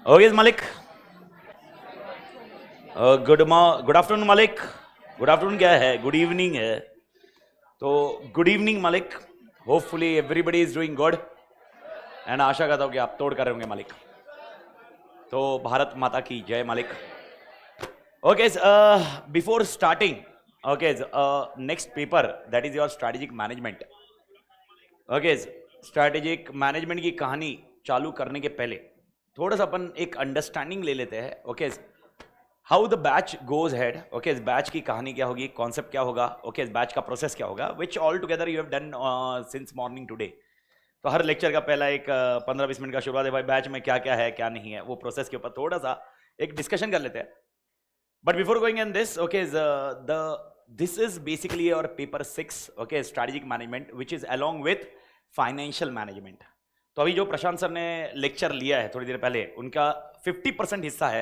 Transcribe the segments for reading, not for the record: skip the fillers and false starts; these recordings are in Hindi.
Okay, Malik. गुड आफ्टरनून मालिक. गुड आफ्टरनून क्या है, गुड इवनिंग है. तो गुड इवनिंग मालिक. Hopefully everybody is doing good and आशा करता हूँ कि आप तोड़ कर रहे होंगे मालिक. तो भारत माता की जय मालिक. Okay, before starting, okay, next paper that is your strategic management. Okay, strategic management की कहानी चालू करने के पहले थोड़ा सा अपन एक अंडरस्टैंडिंग ले लेते हैं. Okay, how the batch goes head. Okay, इस बैच की कहानी क्या होगी, कॉन्सेप्ट क्या होगा, ओके, इस बैच का प्रोसेस क्या होगा, which all together you have done since morning today. तो हर लेक्चर का पहला एक 15-20 मिनट का शुरुआत है भाई, बैच में क्या क्या है क्या नहीं है, वो प्रोसेस के ऊपर थोड़ा सा एक डिस्कशन कर लेते हैं. But before going in this, okay, this is basically your paper 6, okay, strategic management, which is along with financial management. तो अभी जो प्रशांत सर ने लेक्चर लिया है थोड़ी देर पहले, उनका 50% हिस्सा है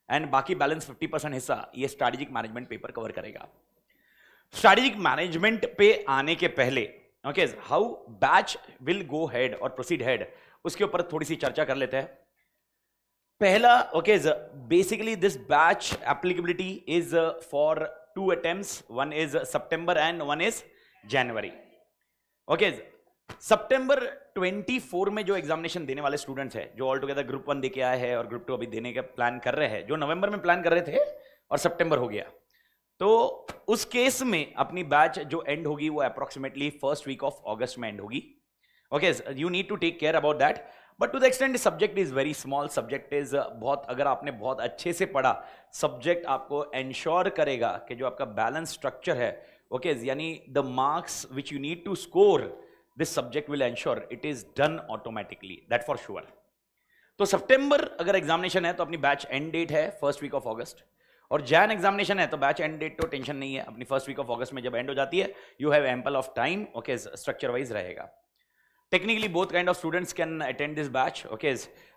एंड बाकी बैलेंस 50% हिस्सा ये स्ट्रैटेजिक मैनेजमेंट पेपर कवर करेगा. स्ट्रैटेजिक मैनेजमेंट पे आने के पहले, okay, how batch will go ahead और प्रोसीड हेड, उसके ऊपर थोड़ी सी चर्चा कर लेते हैं. पहला, okay, basically this batch applicability is for 2 attempts. One is सितंबर एंड वन इज जनवरी. ओके, सितंबर 24 में जो एग्जामिनेशन देने वाले स्टूडेंट्स हैं, जो ऑल टुगेदर ग्रुप 1 देके आए हैं और ग्रुप 2 अभी देने का प्लान कर रहे हैं, जो नवंबर में प्लान कर रहे थे और सितंबर हो गया, तो उस केस में अपनी बैच जो एंड होगी वो approximately first week of August में एंड होगी. Okay, you need to take care about that. But to the extent subject is very small. Subject is बहुत, अगर आपने बहुत अच्छे से पढ़ा, सब्जेक्ट आपको एंश्योर करेगा कि जो आपका बैलेंस स्ट्रक्चर है, ओके, यानी the marks which you need to score, this subject will ensure it is done automatically, that for sure. तो सितंबर अगर एग्जामिनेशन है तो अपनी बैच एंड डेट है फर्स्ट वीक ऑफ अगस्त, और जैन एग्जामिनेशन है तो बैच एंड डेट तो टेंशन नहीं है, अपनी फर्स्ट वीक ऑफ अगस्त में जब एंड हो जाती है you have ample of time. Okay, structure wise रहेगा. Technically both kind of students can attend this batch. Okay,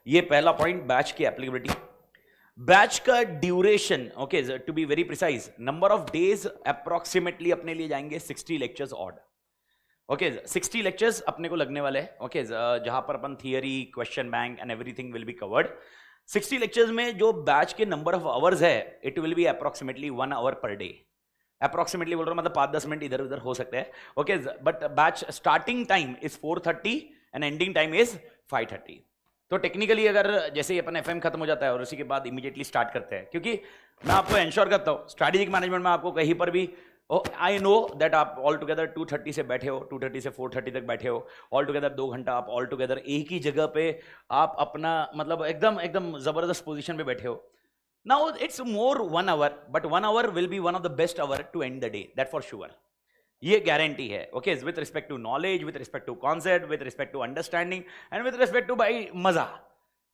ये पहला पॉइंट बैच की एप्लीकेबिलिटी. बैच का duration, okay, to be very precise, number of days approximately अपने लिए जाएंगे 60 लेक्चर्स ऑड. ओके, 60 लेक्चर्स अपने को लगने वाले हैं. ओके, जहां पर अपन theory, question bank and everything will be covered. 60 lectures में जो बैच के नंबर ऑफ आवर्स है, it will be approximately 1 hour per day. Approximately बोल रहा हूं, मतलब 5-10 मिनट इधर उधर हो सकते हैं. Okay, but batch starting time is 4:30 and ending time is 5:30. तो टेक्निकली अगर जैसे ही अपन एफएम खत्म हो जाता है और उसी के बाद इमीडिएटली स्टार्ट करते हैं, क्योंकि मैं आपको एंश्योर करता हूं स्ट्रैटेजिक मैनेजमेंट में आपको कहीं पर भी, आई नो दैट आप ऑल टुगेदर 2:30 से बैठे हो, 2:30 से 4:30 तक बैठे हो, ऑल टुगेदर 2 घंटा आप ऑल टुगेदर एक ही जगह पे आप अपना मतलब एकदम एकदम जबरदस्त पोजीशन पे बैठे हो. Now it's more 1 hour, but 1 hour will be one of the best hour to end the day, that for sure. ये गारंटी है. Okay, with respect to knowledge, with respect to concept, with respect to understanding and with respect to भाई मजा.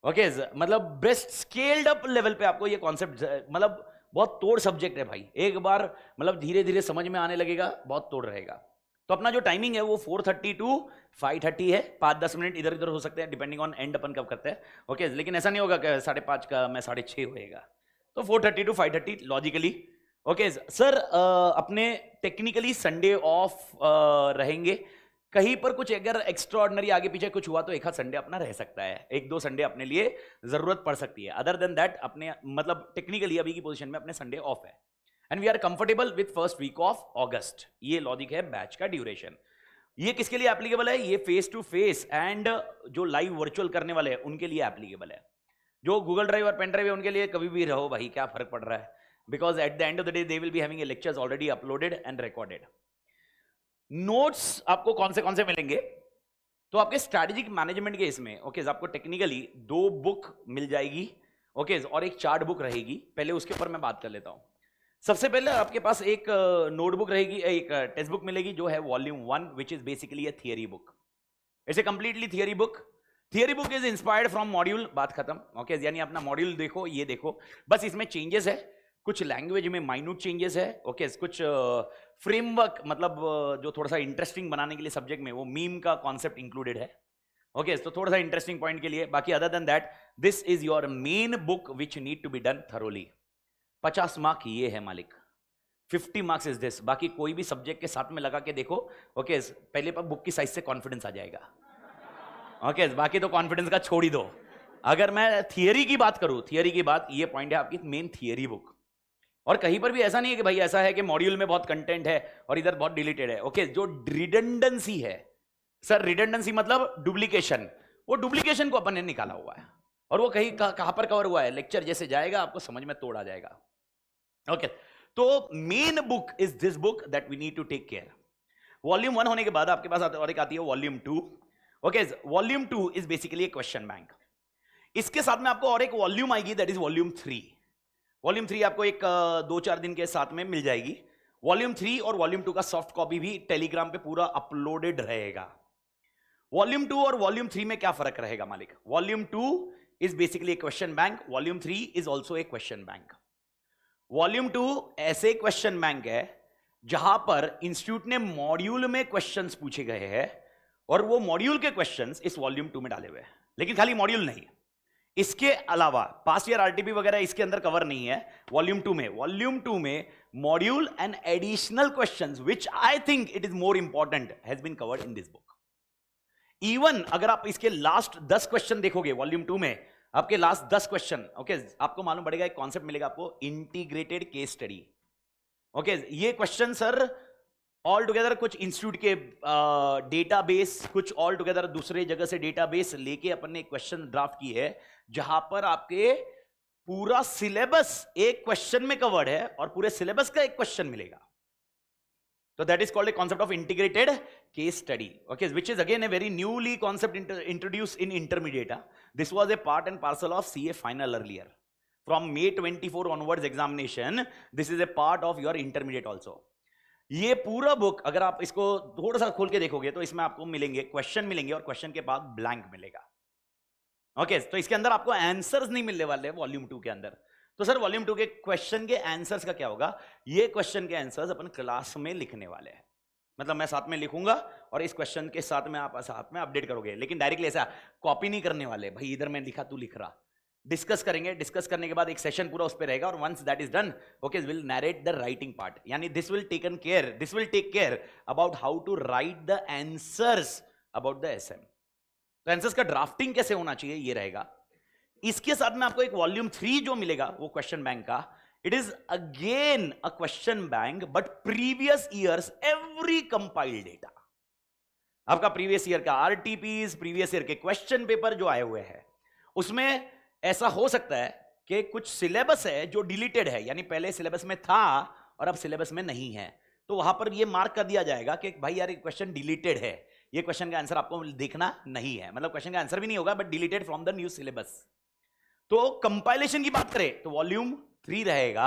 ओके, मतलब बेस्ट स्केल्ड अप लेवल पे आपको ये कॉन्सेप्ट, मतलब बहुत तोड़ सब्जेक्ट है भाई. एक बार मतलब धीरे धीरे समझ में आने लगेगा, बहुत तोड़ रहेगा. तो अपना जो टाइमिंग है वो 4:30 to 5:30 है. 5-10 मिनट इधर उधर हो सकते हैं डिपेंडिंग ऑन एंड अपन कब करते हैं. ओके, लेकिन ऐसा नहीं होगा कि 5:30 का मैं 6:30 होएगा. तो 4:30 to 5:30 लॉजिकली. ओके सर, अपने टेक्निकली संडे ऑफ रहेंगे. कहीं पर कुछ अगर एक्स्ट्रा ऑर्डिनरी आगे पीछे कुछ हुआ तो एक आध संडे अपना रह सकता है, 1-2 संडे अपने लिए जरूरत पड़ सकती है. अदर देन दैट अपने मतलब टेक्निकली अभी की पोजीशन में अपने संडे ऑफ है and we are comfortable with first week of August. ये लॉजिक है बैच का ड्यूरेशन. ये किसके लिए एप्लीकेबल है? ये फेस टू फेस एंड जो लाइव वर्चुअल करने वाले हैं उनके लिए एप्लीकेबल है. जो गूगल ड्राइव और पेन ड्राइव है उनके लिए कभी भी रहो भाई, क्या फर्क पड़ रहा है, because at the end of the day they will be having a lectures already uploaded and recorded. Notes आपको कौन से मिलेंगे? तो आपके स्ट्रैटेजिक मैनेजमेंट के इसमें, ओके, आपको टेक्निकली 2 बुक मिल जाएगी, ओके, और एक चार्ट बुक रहेगी. पहले उसके ऊपर मैं बात कर लेता हूं. सबसे पहले आपके पास एक नोटबुक रहेगी, एक टेक्स्ट बुक मिलेगी जो है volume 1, which is basically a theory book. It's a completely theory book. Theory book is inspired from module. बात खत्म. ओके, यानी अपना मॉड्यूल देखो, ये देखो, बस इसमें चेंजेस है, कुछ लैंग्वेज में माइन्यूट चेंजेस है. ओके, कुछ फ्रेमवर्क मतलब जो थोड़ा सा इंटरेस्टिंग बनाने के लिए सब्जेक्ट में वो मीम का कॉन्सेप्ट इंक्लूडेड है. ओके, तो थोड़ा सा इंटरेस्टिंग पॉइंट के लिए. बाकी other than that this is your main book which need to be done thoroughly. 50 mark ये है मालिक, 50 मार्क्स इज दिस. बाकी कोई भी सब्जेक्ट के साथ में लगा के देखो. ओके, पहले पर बुक की साइज से कॉन्फिडेंस आ जाएगा. ओके, बाकी तो कॉन्फिडेंस का छोड़ ही दो. अगर मैं थियरी की बात करूं, थियरी की बात, ये पॉइंट है आपकी मेन थियरी बुक। और कहीं पर भी ऐसा नहीं है कि भाई ऐसा है कि मॉड्यूल में बहुत कंटेंट है और इधर बहुत डिलीटेड है। ओके, जो रिडंडेंसी है सर, रिडंडेंसी मतलब डुप्लीकेशन, वो डुप्लीकेशन को अपन ने निकाला हुआ है और वो कहीं कहां पर कवर हुआ है, लेक्चर जैसे जाएगा आपको समझ में तोड़ आ जाएगा। ओके, तो main book is this book that we need to take care. Volume 1 होने के बाद आपके पास और एक आती है volume 2। Okay, volume 2 is basically question bank. इसके साथ में आपको और एक वॉल्यूम आएगी, दैट इज वॉल्यूम 3। वॉल्यूम 3 आपको एक 2-4 दिन के साथ में मिल जाएगी। वॉल्यूम 3 और वॉल्यूम 2 का सॉफ्ट कॉपी भी टेलीग्राम पे पूरा अपलोडेड रहेगा। वॉल्यूम 2 और वॉल्यूम 3 में क्या फर्क रहेगा मालिक? Volume 2 is basically A question bank, volume 3 is also a question bank. Volume 2 ऐसे क्वेश्चन बैंक है जहां पर इंस्टीट्यूट ने मॉड्यूल में क्वेश्चंस पूछे गए हैं और वो मॉड्यूल के क्वेश्चंस इस वॉल्यूम 2 में डाले हुए हैं। लेकिन खाली मॉड्यूल नहीं, इसके अलावा पास्ट ईयर आरटीपी वगैरह इसके अंदर कवर नहीं है वॉल्यूम 2 में। वॉल्यूम 2 में module and additional questions which I think it is more important has been covered in this book. Even अगर आप इसके लास्ट 10 क्वेश्चन देखोगे वॉल्यूम 2 में, आपके लास्ट 10 क्वेश्चन, ओके, आपको मालूम पड़ेगा, एक कॉन्सेप्ट मिलेगा आपको, इंटीग्रेटेड केस स्टडी। ओके, ये क्वेश्चन सर ऑल टुगेदर कुछ इंस्टीट्यूट के डेटाबेस, कुछ ऑल टुगेदर दूसरे जगह से डेटाबेस लेके अपन ने क्वेश्चन ड्राफ्ट की है जहां पर आपके पूरा सिलेबस एक क्वेश्चन में कवर्ड है और पूरे सिलेबस का एक क्वेश्चन मिलेगा। So that is called a concept of integrated case study, okay, which is again a very newly concept introduced in intermediate. This was a part and parcel of CA final earlier. From May 24 onwards examination, this is a part of your intermediate also. ये पूरा बुक अगर आप इसको थोड़ा सा खोल के देखोगे तो इसमें आपको मिलेंगे क्वेश्चन मिलेंगे और क्वेश्चन के बाद ब्लैंक मिलेगा। ओके, तो इसके अंदर आपको आंसर्स नहीं मिलने वाले वॉल्यूम 2 के अंदर। तो सर वॉल्यूम 2 के क्वेश्चन के आंसर्स का क्या होगा? ये क्वेश्चन के आंसर्स अपन क्लास में लिखने वाले हैं, मतलब मैं साथ में लिखूंगा और इस क्वेश्चन के साथ में आप साथ में अपडेट करोगे, लेकिन डायरेक्टली ऐसा कॉपी नहीं करने वाले, भाई इधर मैं लिखा तू लिख रहा। डिस्कस करेंगे, डिस्कस करने के बाद एक सेशन पूरा उस पर रहेगा और once that is done, okay, will narrate the writing part, यानी this will take care about how to write the answers about the SM. तो आंसर्स का ड्राफ्टिंग कैसे होना चाहिए ये रहेगा। इसके साथ में आपको एक वॉल्यूम 3 जो मिलेगा वो क्वेश्चन बैंक का, it is again a question bank but previous years every compiled data. आपका प्रीवियस ईयर का आरटीपीज, प्रीवियस ईयर के क्वेश्चन पेपर जो आए हुए हैं, उसमें ऐसा हो सकता है कि कुछ सिलेबस है जो डिलीटेड है, यानी पहले सिलेबस में था और अब सिलेबस में नहीं है, तो वहां पर यह मार्क कर दिया जाएगा कि भाई यार ये क्वेश्चन डिलीटेड है, ये क्वेश्चन का आंसर आपको देखना नहीं है, मतलब क्वेश्चन का आंसर भी नहीं होगा but deleted from the new syllabus. तो कंपाइलेशन की बात करें तो वॉल्यूम 3 रहेगा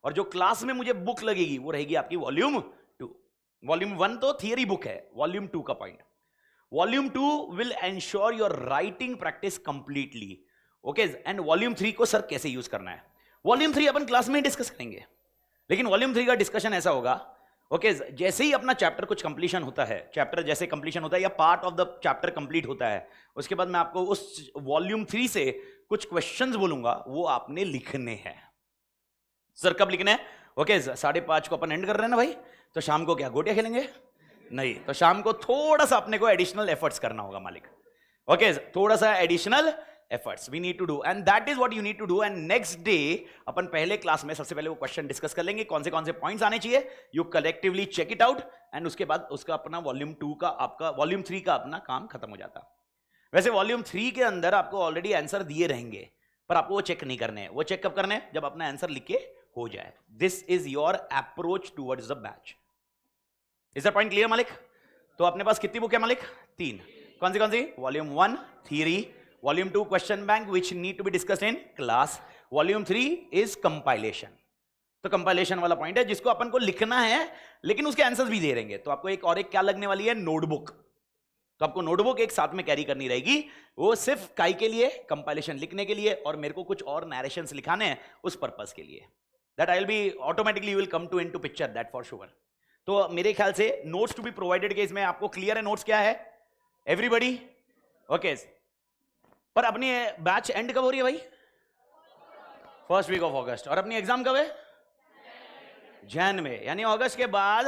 और जो क्लास में मुझे बुक लगेगी वो रहेगी आपकी वॉल्यूम 2। वॉल्यूम 1 तो थियरी बुक है, वॉल्यूम 2 का point, volume 2 will ensure your writing practice completely. Okay, and volume 3 को सर कैसे यूज करना है, वॉल्यूम 3 अपन क्लास में डिस्कस करेंगे, लेकिन वॉल्यूम 3 का डिस्कशन ऐसा होगा, ओके, जैसे ही अपना चैप्टर कुछ कंप्लीशन होता है, चैप्टर जैसे कंप्लीशन होता है या part of the chapter complete होता है, उसके बाद मैं आपको उस वॉल्यूम 3 से कुछ क्वेश्चंस बोलूंगा, वो आपने लिखने हैं। सर कब लिखने हैं? ओके, 5:30 को अपन एंड कर रहे हैं ना भाई, तो शाम को क्या गोटियां खेलेंगे? नहीं, तो शाम को थोड़ा सा अपने को एडिशनल एफर्ट्स करना होगा मालिक। ओके, थोड़ा सा additional efforts we need to do and that is what you need to do. And next day अपन पहले क्लास में सबसे पहले वो क्वेश्चन डिस्कस कर लेंगे, कौन से पॉइंट्स आने चाहिए, you collectively check it out and उसके बाद उसका अपना वॉल्यूम 2 का, आपका वॉल्यूम 3 का अपना काम खत्म हो जाता। वैसे वॉल्यूम 3 के अंदर आपको ऑलरेडी आंसर दिए रहेंगे, पर आपको वो चेक नहीं करने हैं। वो चेक कब करने हैं? जब अपना आंसर लिख के हो जाए। This is your approach towards the batch. Is the point clear मालिक? तो अपने पास कितनी बुक है मालिक? 3। कौन सी? Volume 1 theory, volume 2 question bank which need to be discussed in class, volume 3 is compilation. तो कंपाइलेशन वाला पॉइंट है जिसको अपन को लिखना है, लेकिन उसके आंसर्स भी दे देंगे। तो आपको एक क्या लगने वाली है? नोटबुक। तो आपको नोटबुक एक साथ में कैरी करनी रहेगी, वो सिर्फ काई के लिए, कंपाइलेशन लिखने के लिए, और मेरे को कुछ और नरेशंस लिखाने हैं उस पर्पस के लिए। That I will be automatically will come to into picture, that for sure. तो मेरे ख्याल से नोट्स टू बी प्रोवाइडेड के इसमें आपको क्लियर है नोट्स क्या है एवरीबॉडी? ओके, पर अपनी बैच एंड कब हो रही है भाई? First week of August. और अपनी एग्जाम कब है? जैन में, यानी अगस्त के बाद,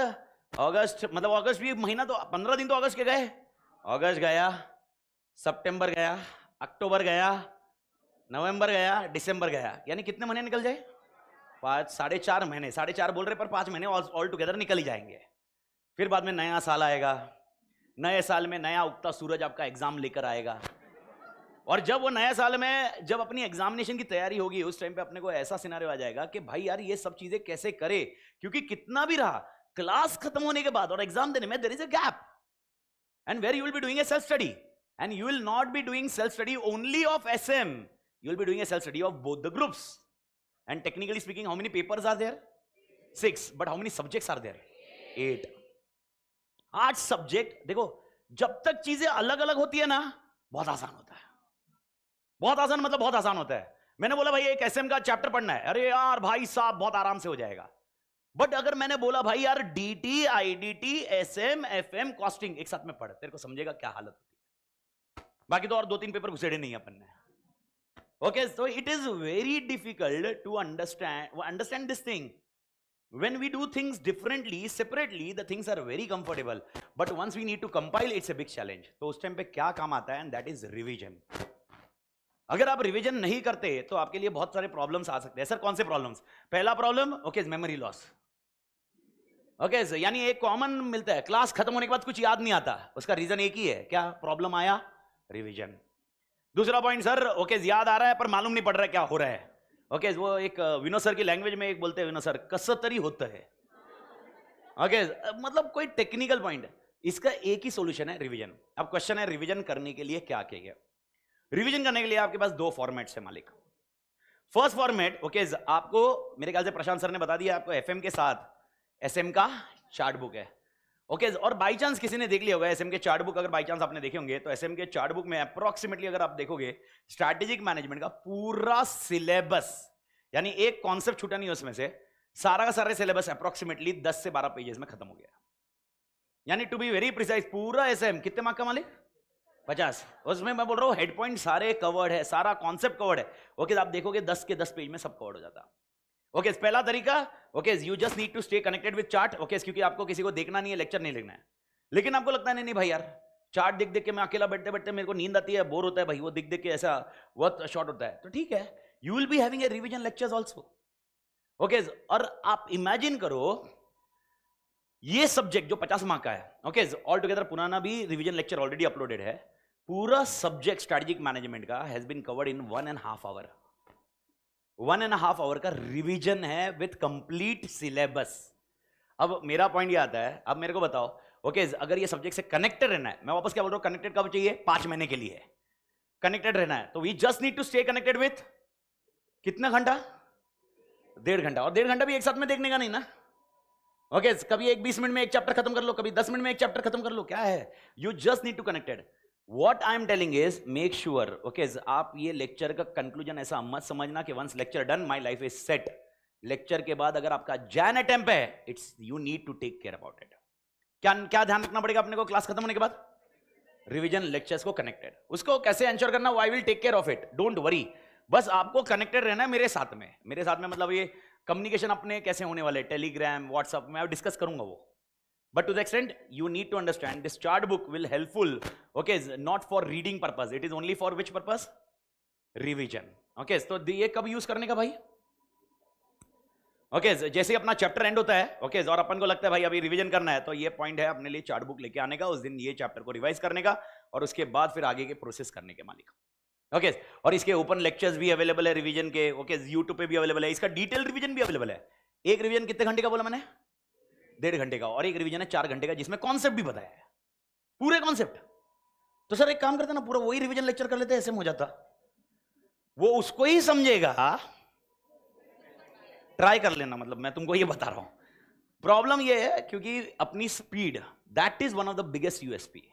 अगस्त मतलब अगस्त भी महीना, तो 15 दिन तो अगस्त के गए। अगस्त गया, सितंबर गया, अक्टूबर गया, नवंबर गया, दिसंबर गया, यानी कितने महीने निकल जाए? 4.5 महीने, 4.5 बोल रहे पर 5 महीने ऑल टुगेदर निकल ही जाएंगे। फिर बाद में नया साल आएगा, नए साल में नया उगता सूरज आपका एग्जाम लेकर आएगा, और जब वो नया साल में जब अपनी एग्जामिनेशन की तैयारी होगी उस टाइम पे अपने को ऐसा सिनेरियो आ जाएगा कि भाई यार ये सब चीजें कैसे करे, क्योंकि कितना भी रहा क्लास खत्म होने के बाद और एग्जाम देने में there is a gap, and where you will be doing a self study, and you will not be doing self study only of SM, you will be doing a self study of both the groups, and technically speaking how many papers are there? 6, but how many subjects are there? 8. 8 subject. देखो जब तक चीजें अलग अलग होती है ना बहुत आसान होता है, बहुत आसान मतलब बहुत आसान होता है। मैंने बोला भाई एक एसएम का चैप्टर पढ़ना है, अरे यार भाई साहब बहुत आराम से हो जाएगा। बट अगर मैंने बोला भाई यार DT, IDT, SM, FM, costing एक साथ में पढ़, तेरे को समझेगा क्या हालत होती है। बाकी तो और 2-3 पेपर घुसेड़े नहीं अपन ने। Okay, so it is very difficult to understand this thing. When we do things differently, separately, the things are very comfortable. But once we need to compile, it's a big challenge. तो उस टाइम पे क्या काम आता है, and that is revision. अगर आप रिवीजन नहीं करते तो आपके लिए बहुत सारे प्रॉब्लम्स आ सकते हैं। सर कौन से प्रॉब्लम्स? पहला problem okay memory loss. Okay यानी एक कॉमन मिलता है, क्लास खत्म होने के बाद कुछ याद नहीं आता, उसका रीजन एक ही है, क्या प्रॉब्लम आया? रिवीजन। दूसरा पॉइंट सर ओके याद आ रहा है पर मालूम नहीं पड़ रहा है क्या हो रहा है। ओके वो एक विनो सर की लैंग्वेज में एक बोलते हैं, विनो सर कसतरी होता है। ओके मतलब कोई टेक्निकल पॉइंट, इसका एक ही सॉल्यूशन है रिवीजन। अब क्वेश्चन है रिवीजन करने के लिए क्या किया? रिवीजन करने के लिए आपके पास 2 फॉर्मेट्स है मालिक। फर्स्ट फॉर्मेट ओके आपको मेरे ख्याल से प्रशांत सर ने बता दिया, आपको एफएम के साथ एसएम का चार्ट बुक है। ओके और बाई चांस किसी ने देख लिया होगा एसएम के चार्ट बुक, अगर बाई चांस आपने देखे होंगे तो एसएम के चार्ट बुक में अप्रोक्सीमेटली अगर आप देखोगे स्ट्रैटेजिक मैनेजमेंट का पूरा सिलेबस, यानी एक कॉन्सेप्ट छूटा नहीं उसमें से, सारा का सारा सिलेबस अप्रोक्सीमेटली 10 से 12 पेजेस में खत्म हो गया। यानी टू बी वेरी प्रिसाइज पूरा एसएम कितने मार्क का मालिक? 50। उसमें मैं बोल रहा हूं हेड पॉइंट सारे कवर्ड है, सारा कॉन्सेप्ट कवर्ड है। ओके आप देखोगे 10 के 10 पेज में सब कवर्ड हो जाता। ओके पहला तरीका okay you just need to stay connected with chart. Okay क्योंकि आपको किसी को देखना नहीं है, लेक्चर नहीं लिखना है, लेकिन आपको लगता है नहीं भाई यार चार्ट देख देख के मैं अकेला बैठते बैठते मेरे को नींद आती है, बोर होता है भाई, वो देख देख के ऐसा बहुत शॉर्ट होता है, तो ठीक है you will be having a revision lectures also. Okay और आप इमेजिन करो ये सब्जेक्ट जो 50 मार्क का है, ओके ऑल टुगेदर पुराना भी रिवीजन लेक्चर ऑलरेडी अपलोडेड है, पूरा सब्जेक्ट स्ट्रेटेजिक मैनेजमेंट का has been covered in 1.5 hour. 1.5 hour का रिवीजन है विथ कंप्लीट सिलेबस। अब मेरा पॉइंट ये आता है, अब मेरे को बताओ ओके अगर ये सब्जेक्ट से कनेक्टेड रहना है, मैं वापस क्या बोल रहा हूं, कनेक्टेड कब चाहिए? 5 महीने के लिए कनेक्टेड रहना है, तो we just need to stay connected with कितना घंटा? 1.5 घंटा। और 1.5 घंटा भी एक साथ में देखने का नहीं ना। ओके कभी 20 मिनट में एक चैप्टर खत्म कर लो, कभी 10 मिनट में एक चैप्टर खत्म कर लो, क्या है, you just need to connected. What I am telling is make sure okay आप ये लेक्चर का कंक्लूजन ऐसा मत समझना कि once lecture done my life is set. Lecture के बाद अगर आपका जैन अटेम्प्ट है, it's you need to take care about it. क्या क्या ध्यान रखना पड़ेगा अपने को क्लास खत्म होने के बाद? रिवीजन लेक्चर्स को कनेक्टेड, उसको कैसे एंश्योर करना, I will take care of it, don't worry. बस आपको कनेक्टेड रहना है मेरे साथ में। मेरे साथ में मतलब ये कम्युनिकेशन अपने कैसे होने वाले, टेलीग्राम, व्हाट्सएप में डिस्कस करूंगा वो। But to the extent you need to understand this chart book will helpful okay not for reading purpose, it is only for which purpose? Revision। okay तो ये कब यूज करने का भाई? ओके जैसे ही अपना चैप्टर एंड होता है ओके और अपन को लगता है भाई अभी रिवीजन करना है, तो ये पॉइंट है अपने लिए चार्ट बुक लेके आने का, उस दिन ये चैप्टर को रिवाइज करने का और उसके बाद फिर आगे के प्रोसेस करने के मालिक। ओके और इसके ओपन लेक्चर्स भी अवेलेबल है रिवीजन के, ओके यूट्यूब पे भी अवेलेबल है, इसका डिटेल रिवीजन भी अवेलेबल है। एक रिवीजन कितने घंटे का बोला मैंने? 1.5 घंटे का, और एक रिवीजन है 4 घंटे का जिसमें कॉन्सेप्ट भी बताया है, पूरे कॉन्सेप्ट। तो सर एक काम करते ना, पूरा वही रिवीजन लेक्चर कर लेते, ऐसे में हो जाता, वो उसको ही समझेगा। ट्राई कर लेना, मतलब मैं तुमको ये बता रहा हूं। प्रॉब्लम ये है क्योंकि अपनी speed, that is one of the biggest USP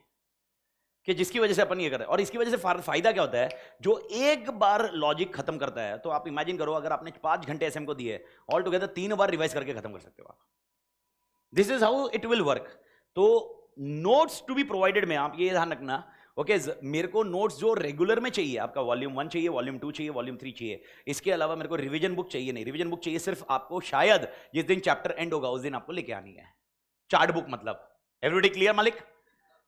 कि जिसकी वजह से अपन ये कर रहे हैं। और इसकी वजह से फायदा क्या होता है, जो एक बार लॉजिक खत्म करता है, तो आप इमेजिन करो अगर आपने 5 घंटे एसएम को दिए, ऑल टुगेदर 3 बार रिवाइज करके खत्म कर सकते हो आप। This is how it will work. तो नोट्स टू बी प्रोवाइडेड में आप ये ध्यान रखना ओके मेरे को नोट्स जो रेगुलर में चाहिए, आपका वॉल्यूम 1 चाहिए, वॉल्यूम 2 चाहिए, वॉल्यूम 3 चाहिए, इसके अलावा मेरे को रिवीजन बुक चाहिए नहीं। रिवीजन बुक चाहिए सिर्फ आपको शायद जिस दिन चैप्टर एंड होगा उस दिन आपको लेके आनी है चार्ट बुक। मतलब एवरीबॉडी क्लियर मालिक?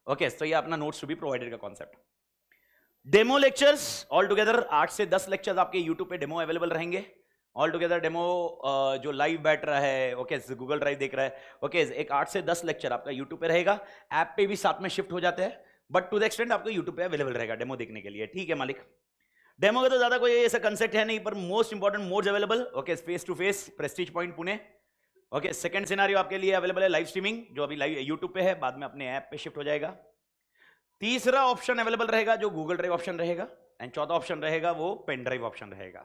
ओके तो ये अपना नोट्स टू बी प्रोवाइडेड का concept. Demo lectures all together 8 से 10 लेक्चर्स आपके यूट्यूब पे डेमो अवेलेबल रहेंगे। ऑल टुगेदर डेमो जो लाइव बैठ रहा है, ओके, गूगल ड्राइव देख रहा है, ओके, एक 8 से 10 लेक्चर आपका यूट्यूब पे रहेगा। ऐप पे भी साथ में शिफ्ट हो जाते हैं, बट टू द एक्सटेंट आपको यूट्यूब पे अवेलेबल रहेगा डेमो देखने के लिए। ठीक है मालिक, डेमो का तो ज्यादा कोई ऐसा कंसेप्ट है नहीं, पर most important modes available, okay, face to face prestige point Pune, okay. Second scenario आपके लिए अवेलेबल है लाइव स्ट्रीमिंग, जो अभी लाइव यूट्यूब पे है, बाद में अपने ऐप पे शिफ्ट हो जाएगा। तीसरा ऑप्शन अवेलेबल रहेगा जो गूगल ड्राइव ऑप्शन रहेगा, एंड चौथा ऑप्शन रहेगा वो पेन ड्राइव ऑप्शन रहेगा,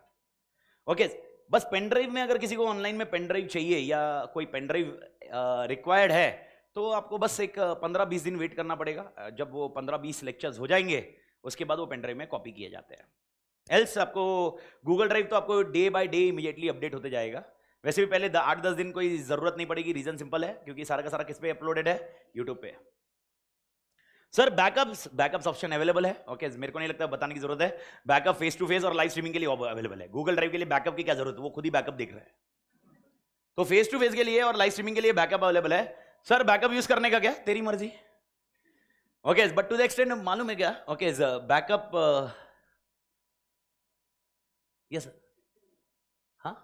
ओके। बस पेन ड्राइव में अगर किसी को ऑनलाइन में पेन ड्राइव चाहिए या कोई पेन ड्राइव रिक्वायर्ड है, तो आपको बस एक 15-20 दिन वेट करना पड़ेगा। जब वो 15-20 लेक्चर्स हो जाएंगे, उसके बाद वो पेन ड्राइव में कॉपी किए जाते हैं। एल्स आपको गूगल ड्राइव तो आपको day by day immediately update होते जाएगा। वैसे भी पहले 8-10 दिन कोई जरूरत नहीं पड़ेगी, रीजन सिंपल है, क्योंकि सारा का सारा किस पे अपलोडेड है, यूट्यूब पे। सर बैकअप्स ऑप्शन अवेलेबल है, ओके, मेरे को नहीं लगता बताने की जरूरत है। बैकअप फेस टू फेस और लाइव स्ट्रीमिंग के लिए अवेलेबल है। गूगल ड्राइव के लिए बैकअप की क्या जरूरत है, वो खुद ही बैकअप देख रहा है। तो फेस टू फेस के लिए और लाइव स्ट्रीमिंग के लिए बैकअप अवेलेबल है। सर बैकअप यूज करने का क्या, तेरी मर्जी, okay, but to the extent मालूम है क्या, ओके, बैकअप, यस सर, हाँ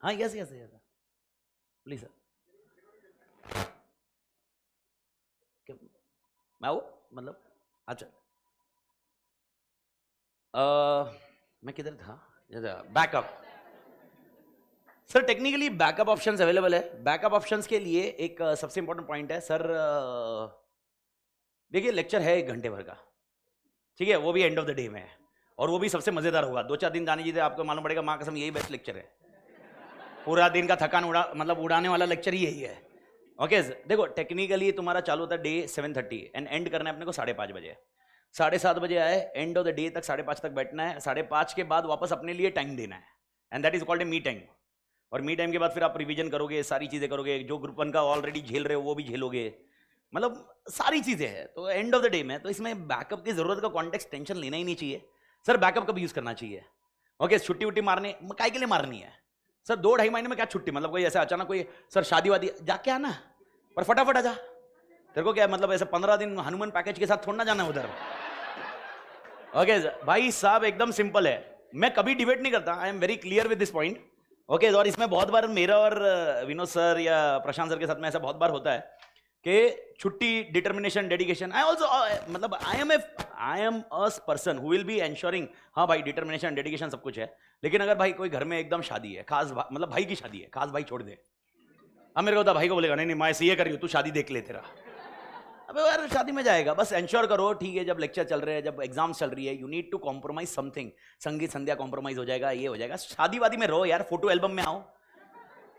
हाँ, yes yes yes please sir, मैं वो मतलब, अच्छा, मैं किधर था, backup. Sir technically backup options available है। बैकअप ऑप्शंस के लिए एक सबसे इंपॉर्टेंट पॉइंट है सर, देखिए लेक्चर है 1 घंटे भर का, ठीक है, वो भी एंड ऑफ द डे में है, और वो भी सबसे मजेदार होगा। 2-4 दिन जाने जीते आपको मालूम पड़ेगा, माँ कसम यही बेस्ट लेक्चर है, पूरा दिन का थकान उड़ाने वाला लेक्चर ही यही है, ओके। देखो टेक्निकली तुम्हारा चालू होता है डे 7:30 एंड एंड करना है अपने को 5:30 बजे, 7:30 बजे आए, एंड ऑफ द डे तक 5:30 तक बैठना है, 5:30 के बाद वापस अपने लिए टाइम देना है, and that is called a me time. और मी टाइम के बाद फिर आप रिवीजन करोगे, सारी चीजें करोगे, जो ग्रुप 1 का ऑलरेडी झेल रहे हो वो भी झेलोगे, मतलब सारी चीजें हैं। तो एंड ऑफ द डे में तो इसमें बैकअप की जरूरत का कॉन्टेक्स्ट टेंशन लेना ही नहीं चाहिए। सर बैकअप कब यूज करना चाहिए, ओके, छुट्टी उट्टी मारने काय के लिए मारनी है सर, 2-2.5 महीने में क्या छुट्टी, मतलब कोई ऐसा अचानक कोई सर शादी वादी जाके आना, पर फटाफट आ जा, तेरे को क्या मतलब ऐसे 15 दिन हनुमान पैकेज के साथ थोड़ा जाना उधर, ओके। भाई साहब एकदम सिंपल है, मैं कभी डिबेट नहीं करता, I am very clear with this point, okay. और इसमें बहुत बार मेरा और विनोद सर या प्रशांत सर के साथ में ऐसा बहुत बार होता है कि छुट्टी, डिटर्मिनेशन, डेडिकेशन, आई ऑल्सो मतलब I am a person who will be ensuring, हाँ भाई डिटर्मिनेशन डेडिकेशन सब कुछ है, लेकिन अगर भाई कोई घर में एकदम शादी है, खास मतलब भाई की शादी है, खास भाई छोड़ दे, अब मेरे को होता भाई को बोलेगा नहीं नहीं मैं सीए कर रही हूँ, तू शादी देख ले तेरा, अबे यार शादी में जाएगा, बस एंश्योर करो, ठीक है, जब लेक्चर चल रहे हैं, जब एग्जाम्स चल रही है, you need to compromise something, संगीत संध्या कॉम्प्रोमाइज हो जाएगा, ये हो जाएगा, शादी वादी में रहो यार, फोटो एल्बम में आओ,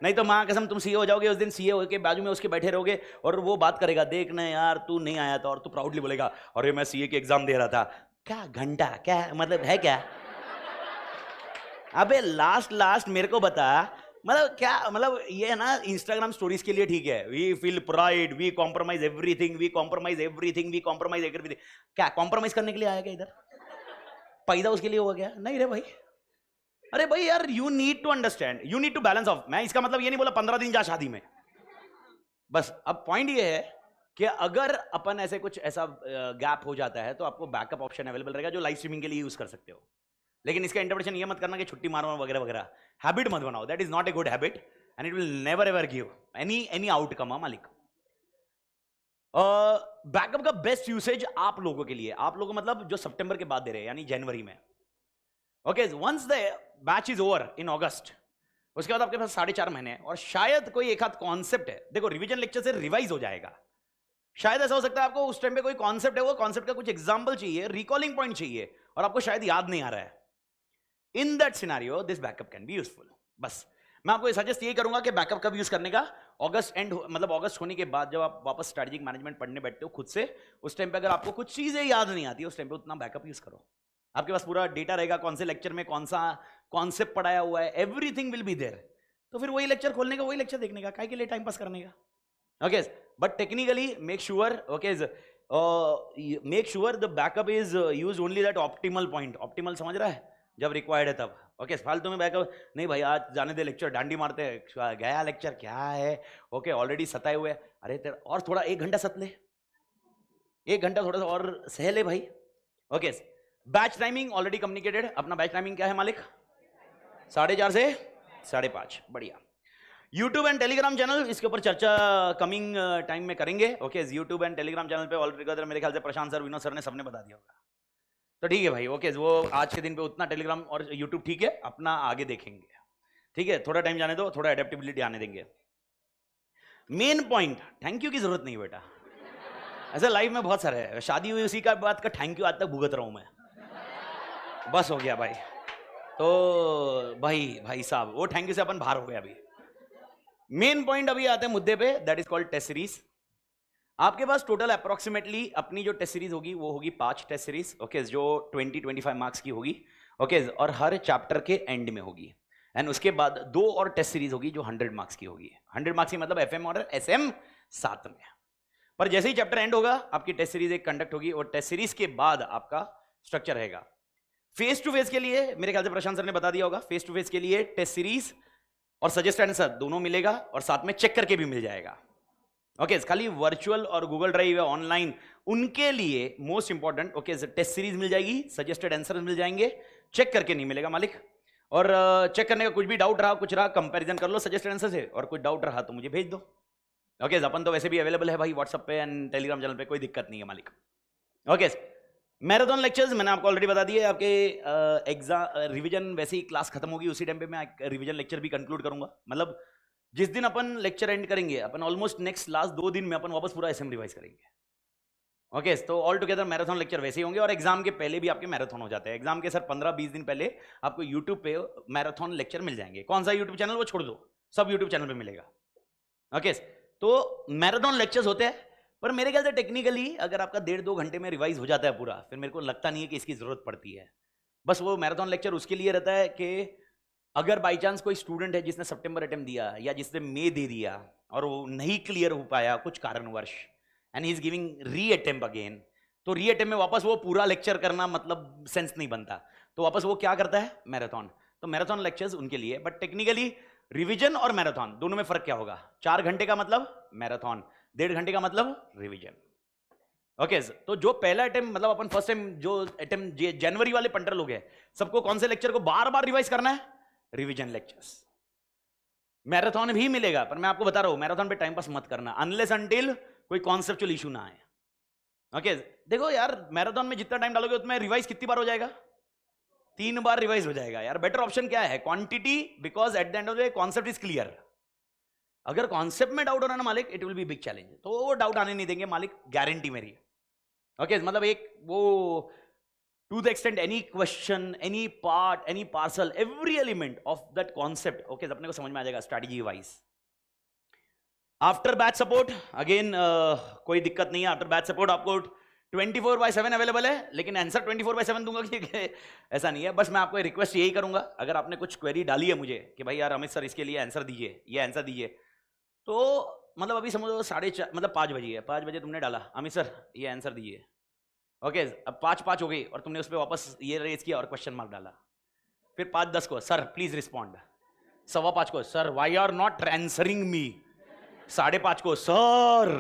नहीं तो माँ कसम तुम सीए हो जाओगे, उस दिन सीए होके बाजू में उसके बैठे रहोगे और वो बात करेगा, देखना यार तू नहीं आया था, और तू प्राउडली बोलेगा अरे मैं सीए की एग्जाम दे रहा था, क्या घंटा, क्या मतलब है क्या, अबे लास्ट मेरे को बता, मतलब क्या, मतलब ये है ना इंस्टाग्राम स्टोरीज के लिए ठीक है, we feel pride, we compromise everything, we compromise everything, we compromise everything, क्या कॉम्प्रोमाइज करने के लिए आया क्या इधर, पैदा उसके लिए हुआ क्या, नहीं रे भाई, अरे भाई यार you need to understand, you need to balance off. मैं इसका मतलब ये नहीं बोला 15 दिन जा शादी में, बस अब पॉइंट ये है कि अगर अपन ऐसे कुछ ऐसा गैप हो जाता है तो आपको बैकअप ऑप्शन अवेलेबल रहेगा जो लाइव स्ट्रीमिंग के लिए यूज कर सकते हो, लेकिन इसका इंटरप्रिटेशन ये मत करना कि छुट्टी मारो वगैरह वगैरह, हैबिट मत बनाओ, that is not a good habit and it will never ever give any outcome. मालिक बैकअप का बेस्ट यूसेज आप लोगों के लिए, आप लोगों मतलब जो सितंबर के बाद दे रहे हैं यानी जनवरी में, okay, once the batch is over in अगस्त, उसके बाद आपके पास 4.5 महीने और शायद कोई एक आध कॉन्सेप्ट है, देखो रिवीजन लेक्चर से रिवाइज हो जाएगा, शायद ऐसा हो सकता है आपको उस टाइम पे कोई कॉन्सेप्ट है, वो कॉन्सेप्ट का कुछ एग्जांपल चाहिए, रिकॉलिंग पॉइंट चाहिए और आपको शायद याद नहीं आ रहा है, in that scenario this backup can be useful. बस मैं आपको सजेस्ट ये करूंगा कि बैकअप कब यूज करने का, अगस्त एंड मतलब अगस्त होने के बाद जब आप वापस स्ट्रेटेजिक मैनेजमेंट पढ़ने बैठते हो खुद से, उस टाइम पे अगर आपको कुछ चीजें याद नहीं आती उस टाइम पे उतना बैकअप यूज करो, आपके पास पूरा डेटा रहेगा, कौन से लेक्चर में कौन सा कॉन्सेप्ट पढ़ाया हुआ है, एवरीथिंग विल बी देयर, तो फिर वही लेक्चर खोलने का, वही लेक्चर देखने का, काय के लिए टाइम पास करने का, okay. But technically make sure, okay, make sure the backup is use only that optimal point, optimal समझ रहा है, जब रिक्वायर्ड है तब, ओके। फालतू में बैकअप नहीं भाई, आज जाने दे लेक्चर, डांडी मारते हैं, गया लेक्चर क्या है, ओके, ऑलरेडी सताए हुए, अरे तेरा और थोड़ा 1 घंटा सत ले, 1 घंटा थोड़ा सा और सह ले भाई, okay. Batch timing already communicated. अपना बैच टाइमिंग क्या है मालिक? 4:30 से 5:30। बढ़िया। यूट्यूब एंड टेलीग्राम चैनल, इसके ऊपर चर्चा कमिंग टाइम में करेंगे। Okay, YouTube and Telegram channel पे ऑलरेडी मेरे ख्याल से प्रशांत सर, विनोद सर ने सबने बता दिया होगा। तो ठीक है भाई, ओके, वो आज के दिन पे उतना टेलीग्राम और यूट्यूब ठीक है, अपना आगे देखेंगे। ठीक है, थोड़ा टाइम जाने दो, थोड़ा एडेप्टेबिलिटी आने देंगे। मेन पॉइंट, थैंक यू की जरूरत नहीं बेटा। ऐसे लाइफ में बहुत सारे है, शादी हुई उसी का बात का थैंक यू आज तक भुगत रहा हूं मैं, बस हो गया भाई। तो भाई साहब, वो थैंक यू से अपन बाहर हो गए। अभी मेन पॉइंट अभी आते हैं मुद्दे पे, that is called test series. आपके पास टोटल अप्रोक्सीमेटली अपनी जो टेस्ट सीरीज होगी वो होगी 5 टेस्ट सीरीज। ओके, जो 20-25 मार्क्स की होगी। ओके, और हर चैप्टर के एंड में होगी। एंड उसके बाद 2 और टेस्ट सीरीज होगी जो 100 मार्क्स की होगी। 100 मार्क्स की मतलब एफएम और एसएम साथ में। पर जैसे ही चैप्टर एंड होगा, आपकी टेस्ट सीरीज एक कंडक्ट होगी, और टेस्ट सीरीज के बाद आपका स्ट्रक्चर रहेगा। फेस टू फेस के लिए मेरे ख्याल से प्रशांत सर ने बता दिया होगा, फेस टू फेस के लिए टेस्ट सीरीज और सजेस्टेड आंसर दोनों मिलेगा, और साथ में चेक करके भी मिल जाएगा। ओके, खाली वर्चुअल और गूगल ड्राइव या ऑनलाइन उनके लिए most important, okay, test series मिल जाएगी, सजेस्टेड आंसर मिल जाएंगे, चेक करके नहीं मिलेगा मालिक। और चेक करने का कुछ भी डाउट रहा, कुछ रहा, कंपैरिजन कर लो सजेस्टेड आंसर से, और कुछ डाउट रहा तो मुझे भेज दो। ओके, अपन तो वैसे भी अवेलेबल है भाई व्हाट्सएप पे एंड टेलीग्राम चैनल पे, कोई दिक्कत नहीं है मालिक। ओके, मैराथन लेक्चर्स मैंने आपको ऑलरेडी बता दिए। आपके एग्जाम रिवीजन वैसे ही क्लास खत्म होगी, उसी टाइम पे मैं रिवीजन लेक्चर भी कंक्लूड करूंगा। मतलब जिस दिन अपन लेक्चर एंड करेंगे, अपन ऑलमोस्ट नेक्स्ट लास्ट 2 दिन में अपन वापस पूरा एसएम रिवाइज करेंगे। ओके, तो ऑल टुगेदर मैराथन लेक्चर वैसे ही होंगे, और एग्जाम के पहले भी आपके मैराथन हो जाते हैं। एग्जाम के सर 15-20 दिन पहले आपको यूट्यूब पे मैराथन लेक्चर मिल जाएंगे। कौन सा यूट्यूब चैनल वो छोड़ दो, सब यूट्यूब चैनल पे मिलेगा। ओके, तो मैराथन लेक्चर्स होते हैं, पर मेरे ख्याल से टेक्निकली अगर आपका 1.5-2 घंटे में रिवाइज हो जाता है पूरा, फिर मेरे को लगता नहीं है कि इसकी जरूरत पड़ती है। बस वो मैराथन लेक्चर उसके लिए रहता है कि अगर बाई चांस कोई स्टूडेंट है जिसने सितंबर अटेम्प्ट दिया या जिसने मई दे दिया और वो नहीं क्लियर हो पाया कुछ कारणवश, एंड ही इज गिविंग री अटेम्प्ट अगेन, तो री अटेम्प्ट में वापस वो पूरा लेक्चर करना मतलब सेंस नहीं बनता, तो वापस वो क्या करता है, मैराथन। तो मैराथन लेक्चर्स उनके लिए। बट टेक्निकली रिवीजन और मैराथन दोनों में फर्क क्या होगा? 4 घंटे का मतलब मैराथन, 1.5 घंटे का मतलब रिवीजन। ओके, तो जो पहला अटेम्प्ट मतलब अपन फर्स्ट टाइम जो अटेम्प्ट जनवरी वाले पंटर लोग हैं, सबको कौन से लेक्चर को बार बार रिवाइज करना है? Revision lectures. मैराथन भी मिलेगा, पर मैं आपको बता रहा हूं मैराथन पे टाइम पास मत करना अनलेस अनटिल कोई कॉन्सेप्चुअल इशू ना आए। ओके, देखो यार, मैराथन में जितना टाइम डालोगे उतना रिवाइज कितनी बार हो जाएगा? 3 बार रिवाइज हो जाएगा यार। बेटर ऑप्शन क्या है? Quantity, because at the end of the concept is clear. अगर कॉन्सेप्ट में डाउट हो रहा ना मालिक, it will B big challenge, तो वो डाउट आने नहीं देंगे मालिक, गारंटी मेरी। ओके, मतलब एक वो to the extent any question, any part, any parcel, every element of that concept, okay, अपने को समझ में आ जाएगा strategy wise. After batch support again कोई दिक्कत नहीं है। आफ्टर बैच सपोर्ट आपको 24/7 अवेलेबल है, लेकिन आंसर 24/7 दूंगा कि ऐसा नहीं है। बस मैं आपको रिक्वेस्ट यही करूंगा, अगर आपने कुछ क्वेरी डाली है मुझे कि भाई यार अमित सर इसके लिए आंसर दीजिए, ये आंसर दीजिए, तो मतलब अभी समझो 4:30 मतलब 5 बजे है, 5 बजे तुमने डाला अमित सर ये आंसर दीजिए। ओके, अब 5:05 हो गई और तुमने उस पर वापस ये रेज किया और क्वेश्चन मार्क डाला। फिर 5:10 को सर प्लीज रिस्पॉन्ड, 5:15 को sir why are not answering me, 5:30 को सर,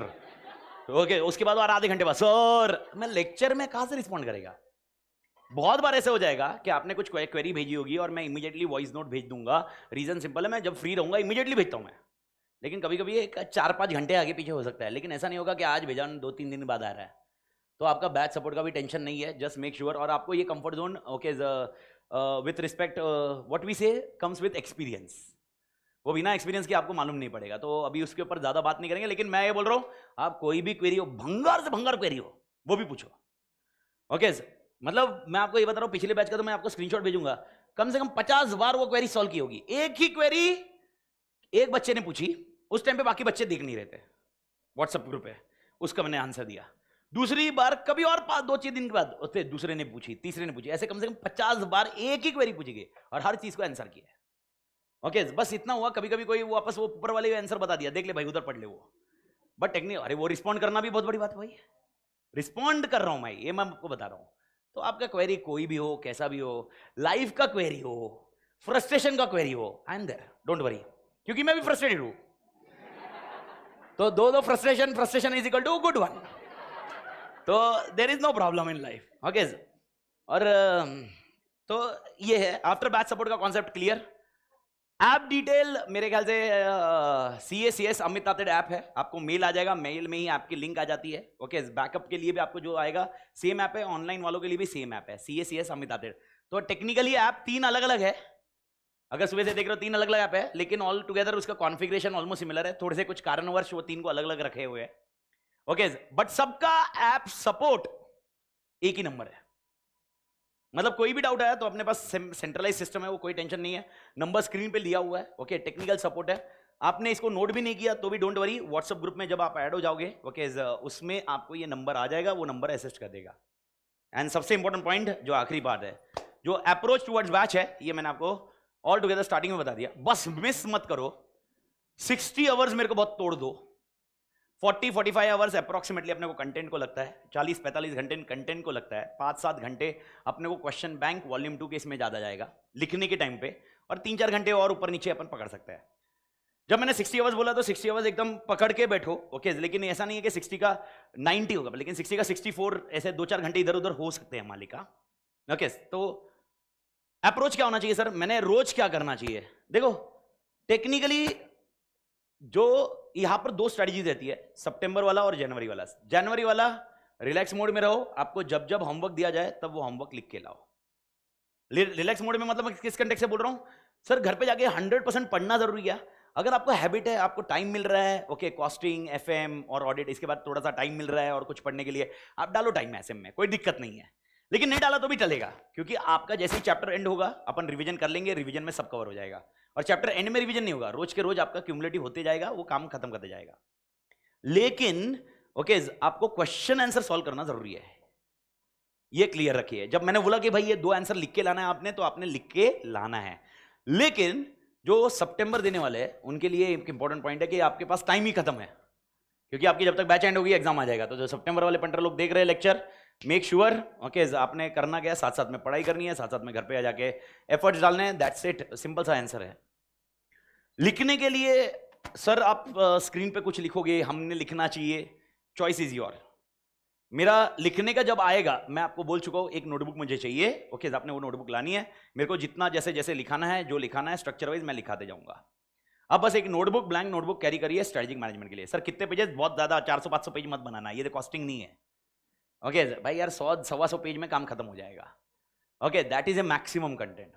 ओके, उसके बाद और आधे घंटे बाद सर। मैं लेक्चर में कहां से रिस्पॉन्ड करेगा? बहुत बार ऐसे हो जाएगा कि आपने कुछ क्वेरी भेजी होगी और मैं इमीडिएटली वॉइस नोट भेज दूंगा। रीजन सिंपल है, मैं जब फ्री रहूंगा इमीडिएटली भेजता हूं मैं, लेकिन कभी कभी एक 4-5 घंटे आगे पीछे हो सकता है, लेकिन ऐसा नहीं होगा कि आज भेजा 2-3 दिन बाद आ रहा है। तो आपका बैच सपोर्ट का भी टेंशन नहीं है, जस्ट मेक श्योर। और आपको ये comfort zone, okay, with respect what we say comes with experience, वो बिना एक्सपीरियंस के आपको मालूम नहीं पड़ेगा, तो अभी उसके ऊपर ज्यादा बात नहीं करेंगे। लेकिन मैं ये बोल रहा हूं, आप कोई भी क्वेरी हो, भंगार से भंगार क्वेरी हो, वो भी पूछो। ओके, मतलब मैं आपको ये बता रहा हूं, पिछले बैच का तो मैं आपको स्क्रीनशॉट भेजूंगा, कम से कम 50 बार वो क्वेरी सॉल्व की होगी। एक ही क्वेरी एक बच्चे ने पूछी, उस टाइम पे बाकी बच्चे देख नहीं रहे थे व्हाट्सएप ग्रुप पे, उसका मैंने आंसर दिया। दूसरी बार कभी और 2-4 दिन के बाद उससे दूसरे ने पूछी, तीसरे ने पूछी, ऐसे कम से कम 50 बार एक ही क्वेरी पूछी गई और हर चीज को आंसर किया है। ओके, बस इतना हुआ, कभी कभी कोई वापस वो ऊपर वाले आंसर बता दिया, देख ले भाई उधर पढ़ ले वो, बट टेक्निक, अरे वो रिस्पॉन्ड करना भी बहुत बड़ी बात है भाई, रिस्पॉन्ड कर रहा हूं मैं, ये मैं आपको बता रहा हूं। तो आपका क्वेरी कोई भी हो, कैसा भी हो, लाइफ का क्वेरी हो, फ्रस्ट्रेशन का क्वेरी हो, I am there, don't worry, क्योंकि मैं भी फ्रस्ट्रेटेड हूं। तो दो frustration is equal to good one, तो there is no problem in life. Okay, और तो ये है आफ्टर बैच सपोर्ट का कॉन्सेप्ट क्लियर। ऐप डिटेल मेरे ख्याल से CACS अमित तातेड़ ऐप है, आपको मेल आ जाएगा, मेल में ही आपकी लिंक आ जाती है। ओके, बैकअप के लिए भी आपको जो आएगा सेम ऐप है, ऑनलाइन वालों के लिए भी सेम ऐप है, CACS अमित तातेड़। तो टेक्निकली ऐप 3 अलग अलग है, अगर सुबह से देख रहे हो 3 अलग अलग ऐप है, लेकिन ऑल टुगेदर उसका कॉन्फ़िगरेशन ऑलमोस्ट सिमिलर है, थोड़े से कुछ कारणवश वो 3 को अलग अलग रखे हुए हैं। ओके, बट सबका ऐप सपोर्ट एक ही नंबर है। मतलब कोई भी डाउट आया तो अपने पास सेंट्रलाइज सिस्टम है, वो कोई टेंशन नहीं है, नंबर स्क्रीन पे लिया हुआ है। ओके, टेक्निकल सपोर्ट है। आपने इसको नोट भी नहीं किया तो भी डोंट वरी, व्हाट्सएप ग्रुप में जब आप ऐड हो जाओगे ओके उसमें आपको ये नंबर आ जाएगा, वो नंबर असिस्ट कर देगा। एंड सबसे इंपॉर्टेंट पॉइंट जो आखिरी बात है, जो अप्रोच टुवर्ड्स बैच है, ये मैंने आपको ऑल टुगेदर स्टार्टिंग में बता दिया, बस मिस मत करो। 60 आवर्स मेरे को बहुत तोड़ दो, 40-45 आवर्स अप्रोक्सीमेटली अपने को कंटेंट को लगता है, 40-45 घंटे कंटेंट को लगता है, 5-7 घंटे अपने को क्वेश्चन बैंक वॉल्यूम 2 के इसमें ज्यादा जाएगा लिखने के टाइम पे, और 3-4 घंटे और ऊपर नीचे अपन पकड़ सकते हैं। जब मैंने 60 आवर्स बोला तो 60 आवर्स एकदम पकड़ के बैठो। ओके, लेकिन ऐसा नहीं है कि 60 का 90 होगा, लेकिन 60 का 64 ऐसे 2-4 घंटे इधर उधर हो सकते हैं मालिका। ओके, तो अप्रोच क्या होना चाहिए सर, मैंने रोज क्या करना चाहिए? देखो टेक्निकली जो यहां पर 2 स्ट्रेटजीज रहती है, सितंबर वाला और जनवरी वाला। जनवरी वाला रिलैक्स मोड में रहो, आपको जब जब होमवर्क दिया जाए तब वो होमवर्क लिख के लाओ। रिलैक्स मोड में मतलब मैं किस कंटेक्स्ट से बोल रहा हूं सर, घर पे जाके 100% पढ़ना जरूरी है। अगर आपको हैबिट है, आपको टाइम मिल रहा है, ओके कॉस्टिंग FM और ऑडिट, इसके बाद थोड़ा सा टाइम मिल रहा है और कुछ पढ़ने के लिए, आप डालो टाइम SM में, कोई दिक्कत नहीं है। लेकिन नहीं डाला तो भी चलेगा, क्योंकि आपका जैसे ही चैप्टर एंड होगा अपन रिवीजन कर लेंगे, रिवीजन में सब कवर हो जाएगा। और चैप्टर एंड में रिवीजन नहीं होगा, रोज के रोज आपका क्यूमुलेटिव होते जाएगा, वो काम खत्म करते जाएगा। लेकिन ओके आपको क्वेश्चन आंसर सॉल्व करना जरूरी है, ये क्लियर रखिए। जब मैंने बोला कि भाई ये 2 आंसर लिख के लाना है आपने, तो आपने लिख के लाना है। लेकिन जो सितंबर देने वाले हैं उनके लिए एक इंपॉर्टेंट पॉइंट है कि आपके पास टाइम ही खत्म है, क्योंकि आपकी जब तक बैच एंड होगी एग्जाम आ जाएगा। तो जो सितंबर वाले पंटर लोग देख रहे हैं लेक्चर, मेक श्योर ओके आपने करना क्या, साथ साथ में पढ़ाई करनी है, साथ साथ में घर पे आ जाके एफर्ट्स डालने हैं, दैट्स इट, सिंपल सा आंसर है। लिखने के लिए सर आप स्क्रीन पे कुछ लिखोगे, हमने लिखना चाहिए, चॉइस इज योर। मेरा लिखने का जब आएगा, मैं आपको बोल चुका हूं एक नोटबुक मुझे चाहिए। ओके आपने वो नोटबुक लानी है, मेरे को जितना जैसे जैसे लिखाना है, जो लिखाना है स्ट्रक्चर वाइज मैं लिखाते जाऊंगा। अब बस एक नोटबुक, ब्लैंक नोटबुक कैरी करिए स्ट्रेटेजिक मैनेजमेंट के लिए। सर कितने पेजेस? बहुत ज्यादा, 400-500 पेज मत बनाना, ये कॉस्टिंग नहीं है। ओके भाई यार 100-125 पेज में काम खत्म हो जाएगा। Okay that is a maximum content.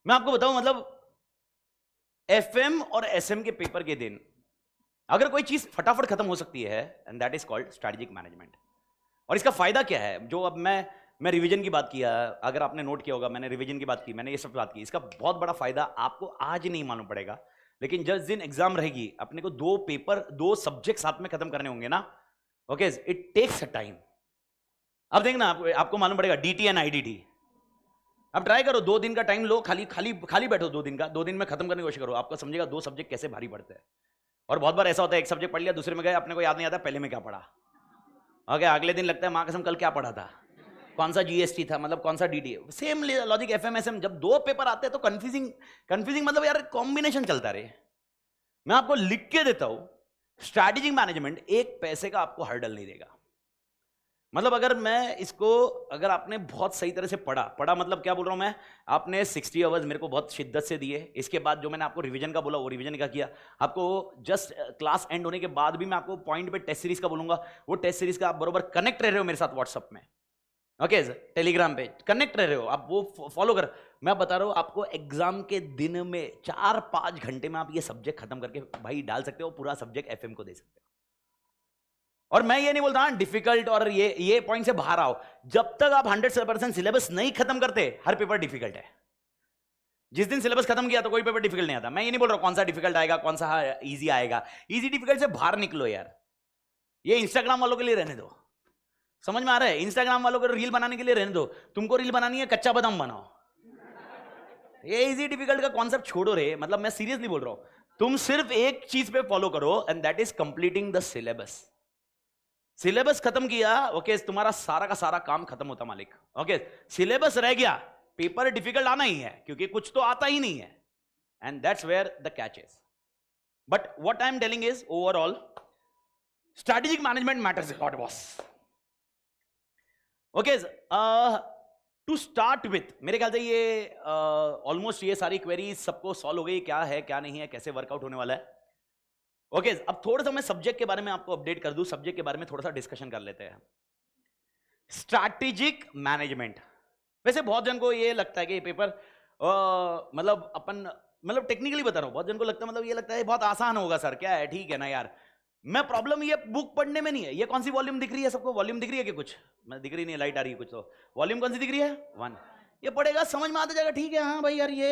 मैं आपको बताऊं मतलब FM और SM के पेपर के दिन अगर कोई चीज फटाफट खत्म हो सकती है, and that is called strategic management. और इसका फायदा क्या है? जो अब मैं रिवीजन की बात किया, अगर आपने नोट किया होगा मैंने रिवीजन की बात की, मैंने ये सब बात की, इसका बहुत बड़ा फायदा आपको आज नहीं मालूम पड़ेगा, लेकिन जिस दिन एग्जाम रहेगी अपने को 2 पेपर 2 सब्जेक्ट साथ में खत्म करने होंगे ना, okay it takes a time. अब देखना आपको मालूम पड़ेगा DT एंड IDT। अब ट्राई करो 2 दिन का टाइम लो, खाली खाली खाली बैठो 2 दिन का, 2 दिन में खत्म करने की कोशिश करो, आपको समझेगा 2 सब्जेक्ट कैसे भारी पड़ते हैं। और बहुत बार ऐसा होता है एक सब्जेक्ट पढ़ लिया, दूसरे में गए अपने को याद नहीं आता पहले में क्या पढ़ा। ओके अगले दिन लगता है मां कसम कल क्या पढ़ा था, कौन सा GST था, मतलब कौन सा DD। Same logic FM SM, जब 2 पेपर आते हैं तो कंफ्यूजिंग मतलब यार कॉम्बिनेशन चलता रहे। मैं आपको लिख के देता हूं, स्ट्रैटेजिक मैनेजमेंट 1 पैसे का आपको हर्डल नहीं देगा। मतलब अगर आपने बहुत सही तरह से पढ़ा मतलब क्या बोल रहा हूं मैं, आपने 60 आवर्स मेरे को बहुत शिद्दत से दिए, इसके बाद जो मैंने आपको रिवीजन का बोला वो रिवीजन का किया, आपको जस्ट क्लास एंड होने के बाद भी मैं आपको पॉइंट पे टेस्ट सीरीज का बोलूंगा, वो टेस्ट सीरीज का आप बरोबर कनेक्ट रह रहे हो मेरे साथ व्हाट्सएप में, ओके टेलीग्राम पे कनेक्ट रह रहे हो आप, वो फॉलो कर। मैं बता रहा हूं आपको एग्जाम के दिन में 4-5 घंटे में आप ये सब्जेक्ट खत्म करके भाई डाल सकते हो, पूरा सब्जेक्ट FM को दे सकते हो। और मैं ये नहीं बोलता डिफिकल्ट और ये पॉइंट से बाहर आओ, जब तक आप 100% सिलेबस नहीं खत्म करते हर पेपर डिफिकल्ट है। जिस दिन सिलेबस खत्म किया तो कोई पेपर डिफिकल्ट नहीं आता। मैं ये नहीं बोल रहा कौन सा डिफिकल्ट आएगा कौन सा इजी आएगा, इजी डिफिकल्ट से बाहर निकलो यार। ये इंस्टाग्राम वालों के लिए रहने दो, समझ में आ रहा है? इंस्टाग्राम वालों को रील बनाने के लिए रहने दो, तुमको रील बनानी है कच्चा बादाम बनाओ। ये इजी डिफिकल्ट का कॉन्सेप्ट छोड़ो रे, मतलब मैं सीरियसली बोल रहा हूं, तुम सिर्फ एक चीज पे फॉलो करो and that is completing the syllabus. Syllabus खत्म किया ओके तुम्हारा सारा का सारा काम खत्म होता मालिक। ओके सिलेबस रह गया, पेपर डिफिकल्ट आना ही है क्योंकि कुछ तो आता ही नहीं है, and that's where the catch is. But what I am telling is overall strategic management matters a lot boss. Okay to start with मेरे ख्याल से ये ऑलमोस्ट ये सारी क्वेरीज सबको सॉल्व हो गई, क्या है क्या नहीं है, कैसे वर्कआउट होने वाला है। ओके अब थोड़ा सा मैं सब्जेक्ट के बारे में आपको अपडेट कर दूं, सब्जेक्ट के बारे में थोड़ा सा डिस्कशन कर लेते हैं। Strategic management. वैसे बहुत जन को ये लगता है कि ये पेपर मतलब टेक्निकली बता रहा हूं, बहुत जन को लगता है मतलब ये लगता है बहुत आसान होगा सर, क्या है ठीक है ना यार। मैं प्रॉब्लम ये बुक पढ़ने में नहीं है। ये कौन सी वॉल्यूम दिख रही है सबको? वॉल्यूम दिख रही है कि कुछ मैं दिख रही नहीं, लाइट आ रही है कुछ, तो वॉल्यूम कौन सी दिख रही है? 1। ये पढ़ेगा समझ में आता जाएगा, ठीक है हाँ भाई यार ये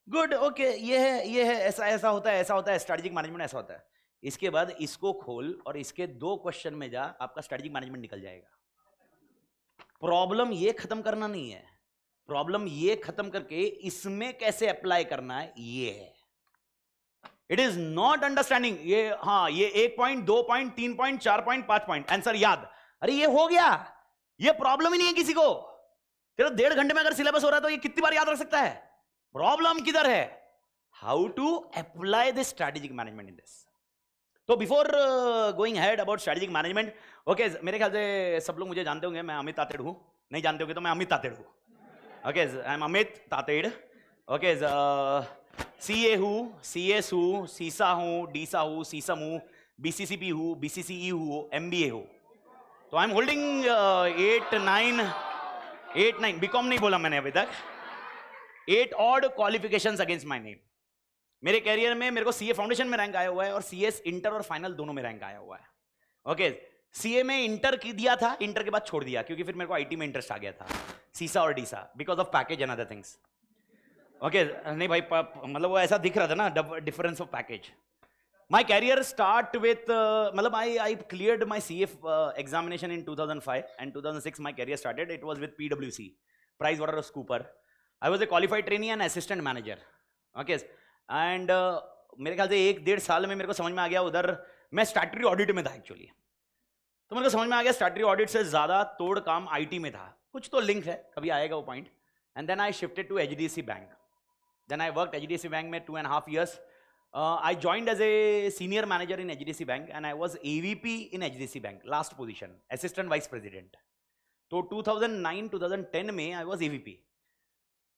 गुड ओके ये है ऐसा ऐसा होता है, ऐसा होता है, स्ट्रैटेजिक मैनेजमेंट ऐसा होता है। इसके बाद इसको खोल और इसके 2 क्वेश्चन में जा, आपका स्ट्रैटेजिक मैनेजमेंट निकल जाएगा। प्रॉब्लम ये खत्म करना नहीं है, प्रॉब्लम ये खत्म करके इसमें कैसे अप्लाई करना है ये है। इट इज नॉट अंडरस्टैंडिंग ये, हाँ ये 1 point 2 point 3 point 4 point 5 point answer याद, अरे ये हो गया, ये प्रॉब्लम ही नहीं है किसी को। तेरा 1.5 घंटे में अगर सिलेबस हो रहा है तो ये कितनी बार याद रख सकता है? प्रॉब्लम किधर है? How to apply this strategic management in this. तो before going head about strategic management, okay मेरे ख्याल से सब लोग मुझे जानते होंगे, मैं अमित तातेड़ हूं। नहीं जानते होंगे तो मैं अमित तातेड़ हूं। Okay I am Amit Tated. Okay CA हूँ, सीएस हूँ, सीसा हूँ, डीसा हूँ, सीसम हूँ, बीसीसीपी हूँ, बीसीसीई हूँ, एमबीए हूँ। तो आई एम होल्डिंग 8 9 बीकॉम नहीं बोला मैंने अभी तक, 8 odd qualifications against my name. मेरे कैरियर में मेरे को सीए फाउंडेशन में रैंक आया हुआ है और सीएस इंटर और फाइनल दोनों में रैंक आया हुआ है। ओके सीए में इंटर की दिया था, इंटर के बाद छोड़ दिया क्योंकि फिर मेरे को आईटी में इंटरेस्ट आ गया था, सीसा और डीसा, because of package and other things. Okay नहीं भाई मतलब वो ऐसा दिख रहा था ना, difference of package. My career start with मतलब I cleared my C F examination in 2005 and 2006 my career started. It was with PwC, Price Water Cooper. I was a qualified trainee and assistant manager. Okay and मेरे ख्याल से 1-1.5 साल में मेरे को समझ में आ गया, उधर मैं स्टैट्यूटरी ऑडिट में था एक्चुअली, तो मेरे को समझ में आ गया स्टैट्यूटरी ऑडिट से ज्यादा तोड़ काम आईटी में था। कुछ तो लिंक है, कभी आएगा वो point. And then I shifted to HDFC bank. Then I worked HDFC Bank में 2.5 years. I joined as a senior manager in HDFC Bank and I was AVP in HDFC Bank, last position, assistant vice president. तो 2009-2010 में I was AVP.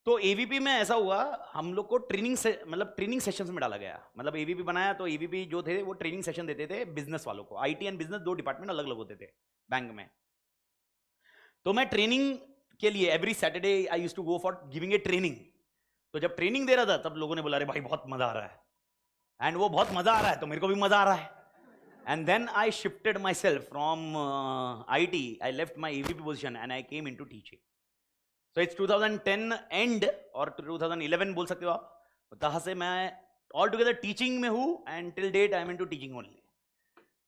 तो AVP में ऐसा हुआ, हम लोग को ट्रेनिंग से मतलब ट्रेनिंग सेशंस में डाला गया। मतलब AVP बनाया तो AVP जो थे वो ट्रेनिंग सेशन देते थे बिजनेस वालों को। IT एंड बिजनेस 2 डिपार्टमेंट अलग अलग होते थे बैंक में। तो मैं ट्रेनिंग के लिए every Saturday I used to go for giving a training. तो जब ट्रेनिंग दे रहा था तब लोगों ने बोला अरे भाई बहुत मजा आ रहा है, एंड वो बहुत मजा आ रहा है तो मेरे को भी मजा आ रहा है। And then I shifted myself from IT, I left my AVP position and I came into teaching. So it's 2010 and और 2011 बोल सकते हो आप। तहाँ से मैं ऑल टुगेदर टीचिंग में हूँ and till date I am into teaching only.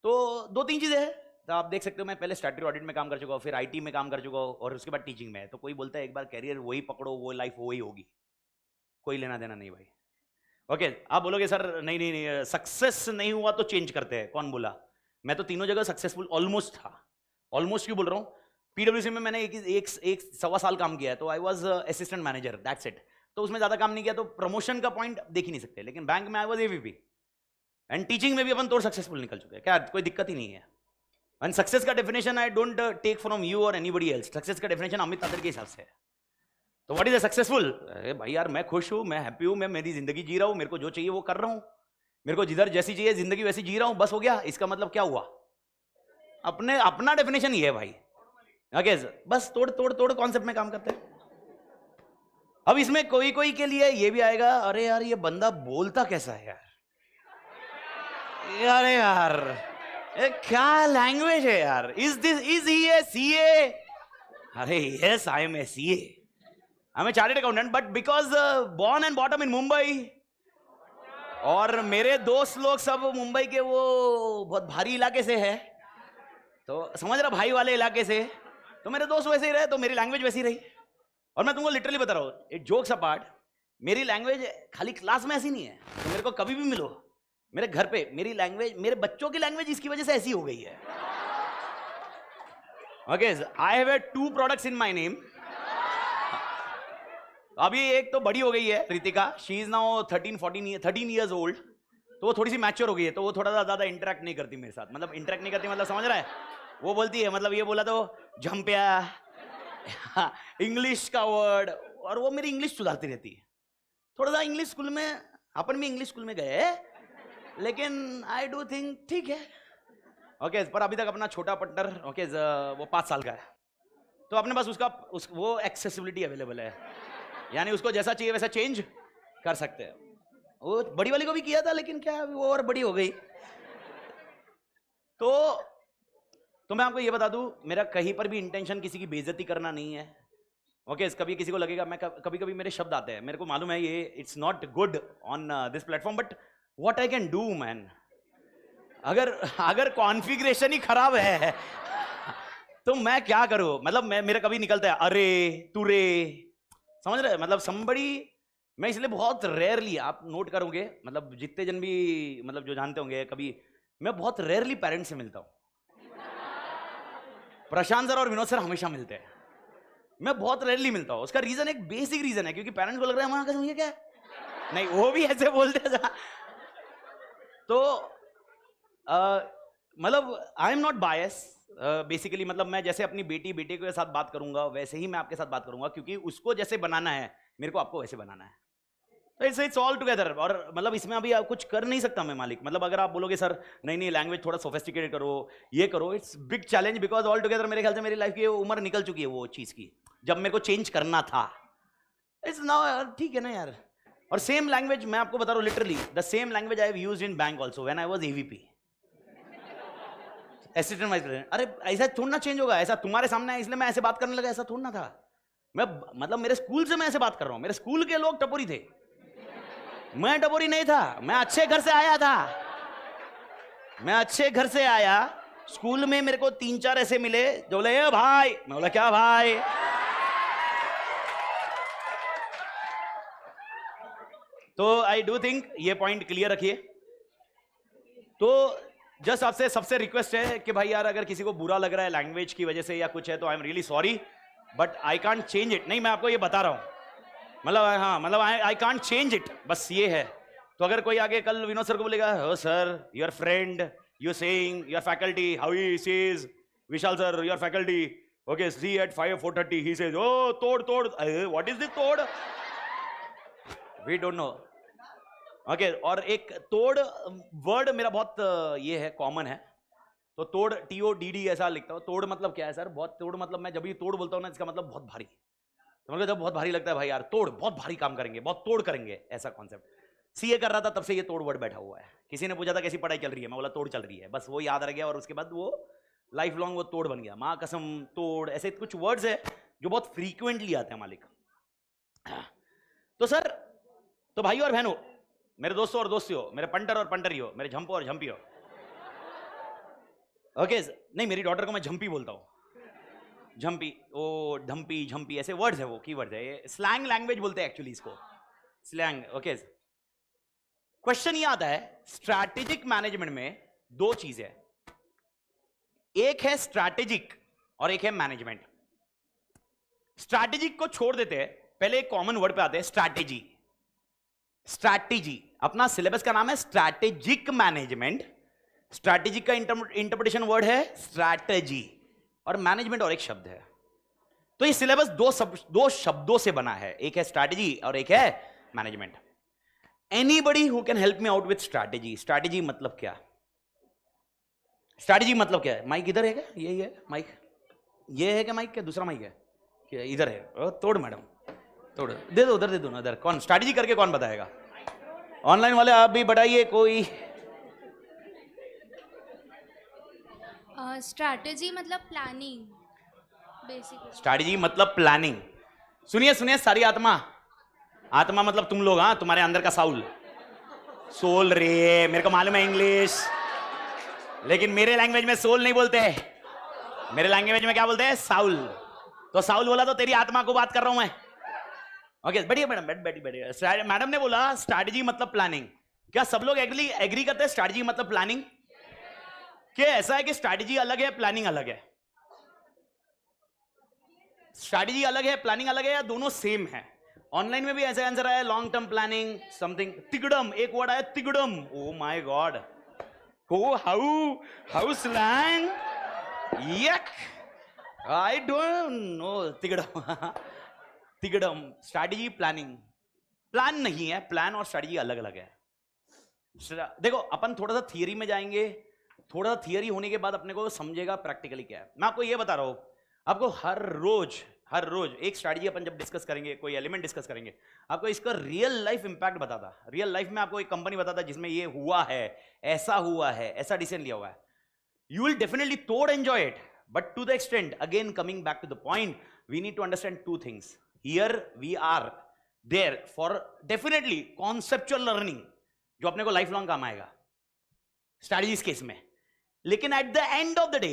तो 2-3 चीजें हैं, तो आप देख सकते हो मैं पहले स्टैट्यूटरी ऑडिट में काम कर चुका हूँ, फिर IT में काम कर चुका हूँ और उसके बाद टीचिंग में। तो कोई बोलता है एक बार कैरियर वही पकड़ो, वो लाइफ वही होगी, कोई लेना देना नहीं भाई। ओके आप बोलोगे सर नहीं नहीं नहीं सक्सेस नहीं हुआ तो चेंज करते हैं, कौन बोला? मैं तो तीनों जगह सक्सेसफुल ऑलमोस्ट था। ऑलमोस्ट क्यों बोल रहा हूं? PwC में मैंने एक 1.25 साल काम किया है, तो I was assistant manager, that's it. तो उसमें ज्यादा काम नहीं किया, तो प्रमोशन का पॉइंट देख ही नहीं सकते। लेकिन बैंक में I was AVP and teaching में भी अपन तो सक्सेसफुल निकल चुके हैं, क्या कोई दिक्कत ही नहीं है। एंड सक्सेस का definition I don't take from you और एनीबडी एल्स। सक्सेस का डेफिनेशन अमित तातेड़ के हिसाब से है। तो व्हाट इज अ सक्सेसफुल? अरे भाई यार मैं खुश हूं, मैं हैप्पी हूं, मैं मेरी जिंदगी जी रहा हूं, मेरे को जो चाहिए वो कर रहा हूं, मेरे को जिधर जैसी चाहिए जिंदगी वैसी जी रहा हूं, बस हो गया। इसका मतलब क्या हुआ? अपने अपना डेफिनेशन ये है भाई। ओके बस तोड़ तोड़ तोड़ कॉन्सेप्ट में काम करते हैं। अब इसमें कोई कोई के लिए ये भी आएगा अरे यार ये बंदा बोलता कैसा है यार, अरे यार क्या लैंग्वेज है यार, इज ही ए CA? अरे yes I am a CA, I am a chartered accountant, but because born and bottom in Mumbai, और मेरे दोस्त लोग सब मुंबई के वो बहुत भारी इलाके से है, तो समझ रहा भाई वाले इलाके से, तो मेरे दोस्त वैसे ही रहे, तो मेरी लैंग्वेज वैसी रही। और मैं तुमको लिटरली बता रहा हूँ, इट जोक्स अपार्ट, मेरी लैंग्वेज खाली क्लास में ऐसी नहीं है, तो मेरे को कभी भी मिलो मेरे घर पे, मेरी लैंग्वेज, मेरे बच्चों की लैंग्वेज इसकी वजह से ऐसी हो गई है। Okay I have 2 products in my name. अभी एक तो बड़ी हो गई है Ritika, she is now 13 years old, तो वो थोड़ी सी मैच्योर हो गई है, तो वो थोड़ा सा ज्यादा इंटरेक्ट नहीं करती मेरे साथ। मतलब इंटरेक्ट नहीं करती मतलब समझ रहा है, वो बोलती है मतलब ये बोला तो झम्पिया इंग्लिश का वर्ड, और वो मेरी इंग्लिश सुधारती रहती है। थोड़ा सा इंग्लिश स्कूल में, अपन भी इंग्लिश स्कूल में गए, लेकिन आई डू थिंक ठीक है। ओके, पर अभी तक अपना छोटा पार्टनर ओके वो 5 साल का है, तो अपने पास वो एक्सेसिबिलिटी अवेलेबल है, यानी उसको जैसा चाहिए वैसा चेंज कर सकते हैं। वो बड़ी वाली को भी किया था, लेकिन क्या वो और बड़ी हो गई। तो मैं आपको ये बता दूं, मेरा कहीं पर भी इंटेंशन किसी की बेइज्जती करना नहीं है। ओके, कभी किसी को लगेगा, मैं कभी कभी मेरे शब्द आते हैं, मेरे को मालूम है ये it's not good on this platform, but what I can do man. अगर कॉन्फ़िगरेशन ही खराब है तो मैं क्या करूं? मतलब मेरा कभी निकलता है अरे तुरे, समझ रहे? मतलब somebody, मैं इसलिए बहुत रेयरली, आप नोट करोगे, मतलब जितने जन भी मतलब जो जानते होंगे, कभी मैं बहुत रेयरली पेरेंट्स से मिलता हूं। प्रशांत सर और विनोद सर हमेशा मिलते हैं, मैं बहुत रेयरली मिलता हूं। उसका रीजन एक बेसिक रीजन है, क्योंकि पेरेंट्स को लग रहा है वहां का समझिए क्या नहीं, वो भी ऐसे बोलते हैं। तो मतलब I am not bias basically, मतलब मैं जैसे अपनी बेटे के साथ बात करूंगा वैसे ही मैं आपके साथ बात करूंगा, क्योंकि उसको जैसे बनाना है मेरे को आपको वैसे बनाना है। तो इट्स ऑल टुगेदर, और मतलब इसमें अभी आप कुछ कर नहीं सकता मैं मालिक। मतलब अगर आप बोलोगे सर नहीं लैंग्वेज थोड़ा सोफिस्टिकेटेड करो, ये करो, it's big challenge, because all together मेरे ख्याल से मेरी लाइफ की उम्र निकल चुकी है वो चीज की, जब मेरे को चेंज करना था। इट्स नाउ ठीक है ना यार। और सेम लैंग्वेज मैं आपको बता रहा हूँ, literally the same language I have used in bank also when I was AVP, assistant vice president. अरे ऐसा थोड़ा ना चेंज होगा, ऐसा तुम्हारे सामने है इसलिए मैं ऐसे बात करने लगा, ऐसा थोड़ा ना था। मैं मतलब मेरे स्कूल से मैं ऐसे बात कर रहा हूं, मेरे स्कूल के लोग टपोरी थे, मैं टपोरी नहीं था, मैं अच्छे घर से आया था, मैं अच्छे घर से आया। स्कूल में मेरे को 3-4 ऐसे मिले जो बोले ए भाई, मैं बोला क्या भाई। तो आई डू थिंक ये पॉइंट क्लियर रखिए। तो जस्ट आपसे सबसे रिक्वेस्ट है कि भाई यार, अगर किसी को बुरा लग रहा है लैंग्वेज की वजह से या कुछ है, तो I am really sorry, but I can't change it. नहीं, मैं आपको ये बता रहा हूं, मतलब हाँ, मतलब आई कांट चेंज इट, बस ये है। तो अगर कोई आगे कल विनोद सर को बोलेगा हो sir your friend you saying your faculty how he says Vishal sir your faculty okay see at 4:30 he says oh तोड़ व्हाट इज दिस तोड़, वी डोंट नो। ओके, और एक तोड़ वर्ड मेरा बहुत ये है, कॉमन है। तो तोड़ TODD ऐसा लिखता हूँ। तोड़ मतलब क्या है सर? बहुत तोड़ मतलब, मैं जब भी तोड़ बोलता हूँ ना, इसका मतलब बहुत भारी। तो मतलब जब बहुत भारी लगता है भाई यार तोड़, बहुत भारी काम करेंगे, बहुत तोड़ करेंगे, ऐसा कॉन्सेप्ट। CA कर रहा था तब से ये तोड़ वर्ड बैठा हुआ है। किसी ने पूछा था कैसी पढ़ाई चल रही है, मैं बोला तोड़ चल रही है, बस वो याद रह गया, और उसके बाद वो लाइफ लॉन्ग वो तोड़ बन गया। माँ कसम, तोड़, ऐसे कुछ वर्ड्स है जो बहुत फ्रीक्वेंटली आते हैं मालिक। तो सर, तो भाइयों और बहनों, मेरे दोस्तों और दोस्तियों, मेरे पंटर और पंटरियों, मेरे झंपो और झंपियों, ओके नहीं, मेरी डॉटर को मैं झंपी बोलता हूं, झंपी, ओ ढंपी झंपी, ऐसे वर्ड्स है, वो कीवर्ड्स है, ये स्लैंग लैंग्वेज बोलते हैं एक्चुअली इसको, स्लैंग। ओके, क्वेश्चन ये आता है, स्ट्रैटेजिक मैनेजमेंट में 2 चीजें हैं, एक है स्ट्रैटेजिक और एक है मैनेजमेंट। स्ट्रैटेजिक को छोड़ देते हैं, पहले एक कॉमन वर्ड पे आते हैं, स्ट्रैटेजी। स्ट्रैटेजी, अपना सिलेबस का नाम है स्ट्रैटेजिक मैनेजमेंट। स्ट्रैटेजिक का इंटरप्रिटेशन वर्ड है स्ट्रैटेजी, और मैनेजमेंट और एक शब्द है। तो ये सिलेबस 2 शब्दों से बना है, एक है स्ट्रैटेजी और एक है management. Anybody who can help me out with strategy. Strategy मतलब क्या? स्ट्रैटेजी मतलब क्या है? माइक इधर है क्या? यही है माइक, ये है क्या माइक? क्या दूसरा माइक है क्या? इधर है। तोड़ मैडम, तोड़ दे दो, उधर दे दो ना, उधर। कौन स्ट्रैटेजी करके कौन बताएगा? ऑनलाइन वाले आप भी बताइए कोई। स्ट्रैटेजी मतलब प्लानिंग बेसिकली। स्ट्रैटेजी मतलब प्लानिंग। सुनिए सुनिए सारी आत्मा, आत्मा मतलब तुम लोग, हाँ, तुम्हारे अंदर का साउल, सोल रे, मेरे को मालूम है इंग्लिश, लेकिन मेरे लैंग्वेज में सोल नहीं बोलते, मेरे लैंग्वेज में क्या बोलते हैं? साउल। तो साउल बोला तो तेरी आत्मा को बात कर रहा हूं मैं। ओके, बैठिए मैडम, बैठिए। मैडम ने बोला स्ट्रैटेजी मतलब प्लानिंग। क्या सब लोग एग्री करते हैं स्ट्रैटेजी मतलब प्लानिंग? क्या ऐसा है कि स्ट्रैटेजी अलग है प्लानिंग अलग है? स्ट्रैटेजी अलग है प्लानिंग अलग है, या दोनों सेम है? ऑनलाइन में भी ऐसा आंसर आया, लॉन्ग टर्म प्लानिंग समथिंग, तिगड़म, एक वर्ड आया तिगड़म। ओ माय गॉड, हो how slang, yuck. I don't know तिगड़म तिगड़म स्ट्रैटेजी प्लानिंग प्लान नहीं है, प्लान और स्ट्रैटेजी अलग अलग है। देखो अपन थोड़ा सा थियरी में जाएंगे, थोड़ा सा थियरी होने के बाद अपने को समझेगा प्रैक्टिकली क्या है। मैं आपको ये बता रहा हूं, आपको हर रोज एक स्ट्रैटेजी अपन जब डिस्कस करेंगे, कोई एलिमेंट डिस्कस करेंगे, आपको इसका रियल लाइफ इंपैक्ट बताता। रियल लाइफ में आपको एक कंपनी बताता जिसमें ये हुआ है, ऐसा डिसीजन लिया हुआ है, you will definitely toward enjoy it, but to the extent, again coming back to the point, we need to understand two things. Here we are there for definitely conceptual learning जो अपने को लाइफ लॉन्ग काम आएगा स्ट्रैटेजीज केस में, लेकिन at the end of the day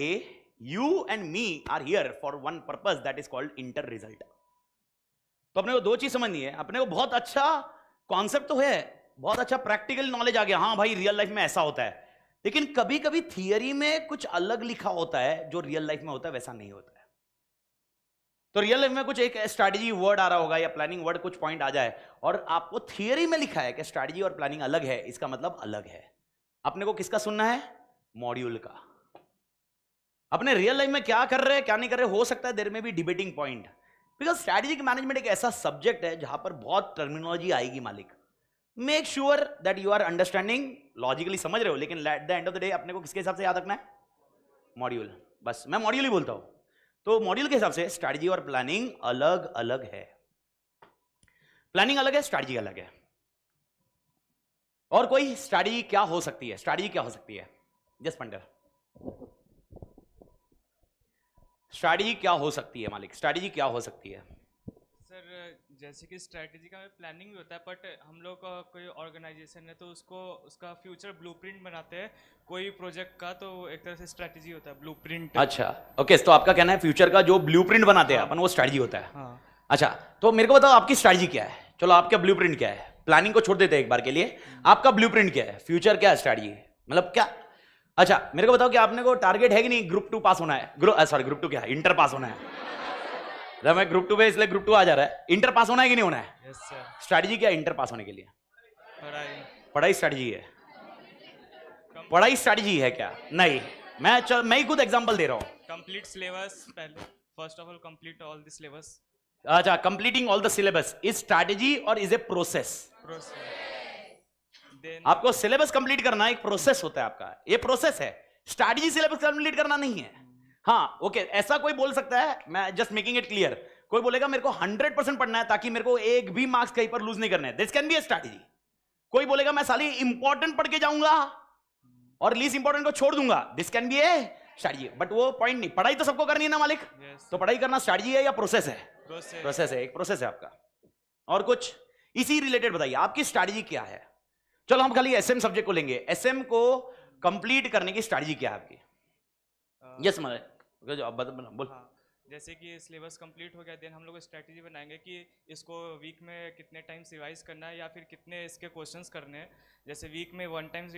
you and me are here for one purpose, that is called inter result. तो अपने को दो चीज समझनी है, अपने को बहुत अच्छा कॉन्सेप्ट तो है, बहुत अच्छा प्रैक्टिकल नॉलेज आ गया, हाँ भाई रियल लाइफ में ऐसा होता है, लेकिन कभी कभी थियरी में कुछ अलग लिखा होता है जो रियल लाइफ में होता है वैसा नहीं होता है। तो रियल लाइफ में कुछ एक स्ट्रैटेजी वर्ड आ रहा होगा या प्लानिंग वर्ड कुछ पॉइंट आ जाए और आपको थियरी में लिखा है कि स्ट्रैटेजी और प्लानिंग अलग है, इसका मतलब अलग है। अपने को किसका सुनना है? मॉड्यूल का। अपने रियल लाइफ में क्या कर रहे हैं क्या नहीं कर रहे, हो सकता है देयर में भी debating point, because strategic management एक ऐसा सब्जेक्ट है जहां पर बहुत टर्मिनोलॉजी आएगी मालिक। Make sure that you are understanding, logically समझ रहे हो, लेकिन at the end of the day अपने को किसके हिसाब से याद रखना है? मॉड्यूल। बस मैं मॉड्यूल ही बोलता हूं, तो मॉड्यूल के हिसाब से स्ट्रैटेजी और प्लानिंग अलग अलग है। प्लानिंग अलग है, स्ट्रैटेजी अलग है। और कोई स्ट्रैटेजी क्या हो सकती है? स्ट्रैटेजी क्या हो सकती है? जस्ट पंडर, स्ट्रैटेजी क्या हो सकती है मालिक? स्ट्रैटेजी क्या हो सकती है? सर जैसे कि स्ट्रैटेजी का प्लानिंग भी होता है, बट हम लोग का कोई ऑर्गेनाइजेशन है तो उसका फ्यूचर ब्लूप्रिंट बनाते हैं कोई प्रोजेक्ट का, तो एक तरह से स्ट्रैटेजी होता है, ब्लूप्रिंट। अच्छा ओके, तो आपका कहना है फ्यूचर का जो ब्लूप्रिंट बनाते हैं अपन वो स्ट्रैटेजी होता है। हाँ। अच्छा तो मेरे को बताओ आपकी स्ट्रैटेजी क्या है? चलो आपका ब्लूप्रिंट क्या है? प्लानिंग को छोड़ देते हैं एक बार के लिए, आपका ब्लूप्रिंट क्या है? फ्यूचर क्या है? स्ट्रैटेजी मतलब क्या? अच्छा मेरे को बताओ कि आपने को टारगेट है कि नहीं ग्रुप 2 पास होना है? ग्रुप 2 क्या है, इंटर पास होना है। मैं ग्रुप 2 पे इसलिए ग्रुप 2 आ जा रहा है, इंटर पास होना है कि नहीं होना है? Yes sir. स्ट्रैटेजी क्या है इंटर पास होने के लिए? पढ़ाई स्ट्रैटेजी है, पढ़ाई स्ट्रैटेजी है क्या? नहीं, मैं ही खुद एग्जांपल दे रहा हूं। कंप्लीट सिलेबस पहले, first of all complete all the syllabus. अच्छा, completing all the syllabus is strategy और इज ए प्रोसेस। आपको सिलेबस कंप्लीट करना एक प्रोसेस होता है आपका, ये प्रोसेस है। स्ट्रैटेजी सिलेबस कंप्लीट करना नहीं है। हाँ ओके, ऐसा कोई बोल सकता है, मैं जस्ट मेकिंग इट क्लियर, कोई बोलेगा मेरे को 100% पढ़ना है ताकि मेरे को एक भी मार्क्स कहीं पर लूज नहीं करने, this can be a strategy. कोई बोलेगा मैं साली इंपॉर्टेंट पढ़ के जाऊंगा और लीस्ट इंपॉर्टेंट को छोड़ दूंगा, this can be a strategy. But वो पॉइंट नहीं, पढ़ाई तो सबको करनी है ना मालिक। तो पढ़ाई करना स्ट्रैटेजी है या प्रोसेस है? प्रोसेस है, एक प्रोसेस है आपका। और कुछ इसी रिलेटेड बताइए आपकी स्ट्रैटेजी क्या है? चलो हम खाली एसएम सब्जेक्ट को लेंगे, एसएम को कंप्लीट करने की स्ट्रैटेजी क्या है आपकी? यस मतलब बोल। हाँ, जैसे कि सिलेबस कंप्लीट हो गया, देन हम लोग स्ट्रैटेजी बनाएंगे कि इसको वीक में कितने टाइम्स रिवाइज करना है या फिर कितने इसके क्वेश्चंस करने हैं। जैसे वीक में 1 टाइम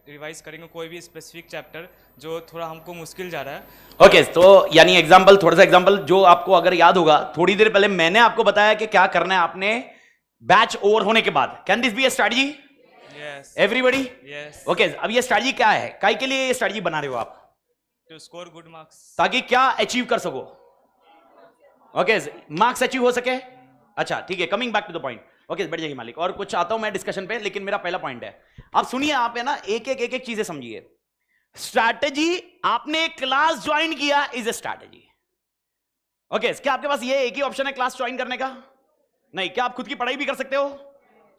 रिवाइज करेंगे कोई भी स्पेसिफिक चैप्टर जो थोड़ा हमको मुश्किल जा रहा है। ओके तो यानी एग्जांपल, थोड़ा सा एग्जांपल जो आपको अगर याद होगा, थोड़ी देर पहले मैंने आपको बताया कि क्या करना है आपने बैच ओवर होने के बाद। Can this be a strategy? Yes everybody? Yes. Okay, अब ये स्ट्रैटेजी क्या है, काय के लिए ये स्ट्रैटेजी बना रहे हो आप? To score good marks. ताकि क्या अचीव कर सको? ओके, मार्क्स अचीव हो सके। अच्छा ठीक है, coming back to the point. Okay बैठ जाइए मालिक, और कुछ आता हूं मैं डिस्कशन पे, लेकिन मेरा पहला पॉइंट है, आप सुनिए, आप है ना एक एक चीजें समझिए। स्ट्रैटेजी, आपने एक क्लास ज्वाइन किया इज ए स्ट्रैटेजी। ओके, क्या आपके पास ये एक ही ऑप्शन है क्लास ज्वाइन करने का? नहीं। क्या आप खुद की पढ़ाई भी कर सकते हो?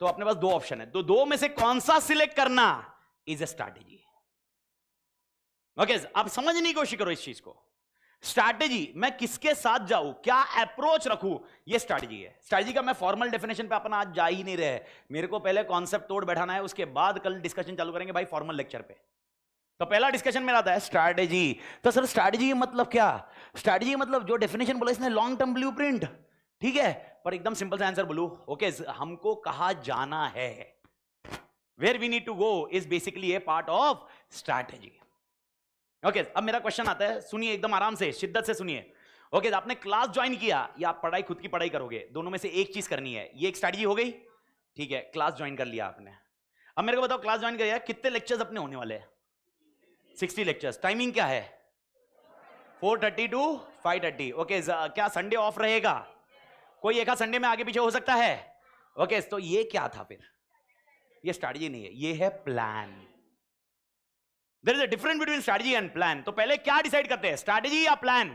तो अपने पास 2 ऑप्शन है, तो 2 में से कौन सा सिलेक्ट करना इज ए स्ट्रैटेजी। ओके, आप समझने की कोशिश करो इस चीज को। स्ट्रैटेजी, मैं किसके साथ जाऊं, क्या अप्रोच रखूं, ये स्ट्रैटेजी है। स्ट्रैटेजी का मैं फॉर्मल डेफिनेशन पे अपन आज जा ही नहीं रहे, मेरे को पहले कॉन्सेप्ट तोड़ बैठाना है, उसके बाद कल डिस्कशन चालू करेंगे भाई फॉर्मल लेक्चर पे। तो पहला डिस्कशन मेरा आता है स्ट्रैटेजी। तो सर स्ट्रैटेजी मतलब क्या? स्ट्रैटेजी मतलब जो डेफिनेशन बोला इसने, लॉन्ग टर्म ब्लूप्रिंट, ठीक है, पर एकदम सिंपल सा आंसर बोलूं, ओके, हमको कहां जाना है, where we need to go is basically a part of strategy. Okay, अब मेरा क्वेश्चन आता है, सुनिए एकदम आराम से, शिद्दत से सुनिए। ओके, आपने क्लास ज्वाइन किया या आप पढ़ाई खुद की पढ़ाई करोगे, दोनों में से एक चीज करनी है, ये एक स्ट्रैटेजी हो गई, ठीक है। क्लास ज्वाइन कर लिया आपने, अब मेरे को बताओ क्लास ज्वाइन किया, कितने लेक्चर्स अपने होने वाले हैं? 60 लेक्चर्स। टाइमिंग क्या है? 4:30 to 5:30. ओके, क्या संडे ऑफ रहेगा? कोई एक संडे में आगे पीछे हो सकता है? ओके, तो ये क्या था फिर? ये स्ट्रैटेजी नहीं है, ये है plan. There is a difference between strategy and plan. तो पहले क्या डिसाइड करते हैं, स्ट्रैटेजी या प्लान?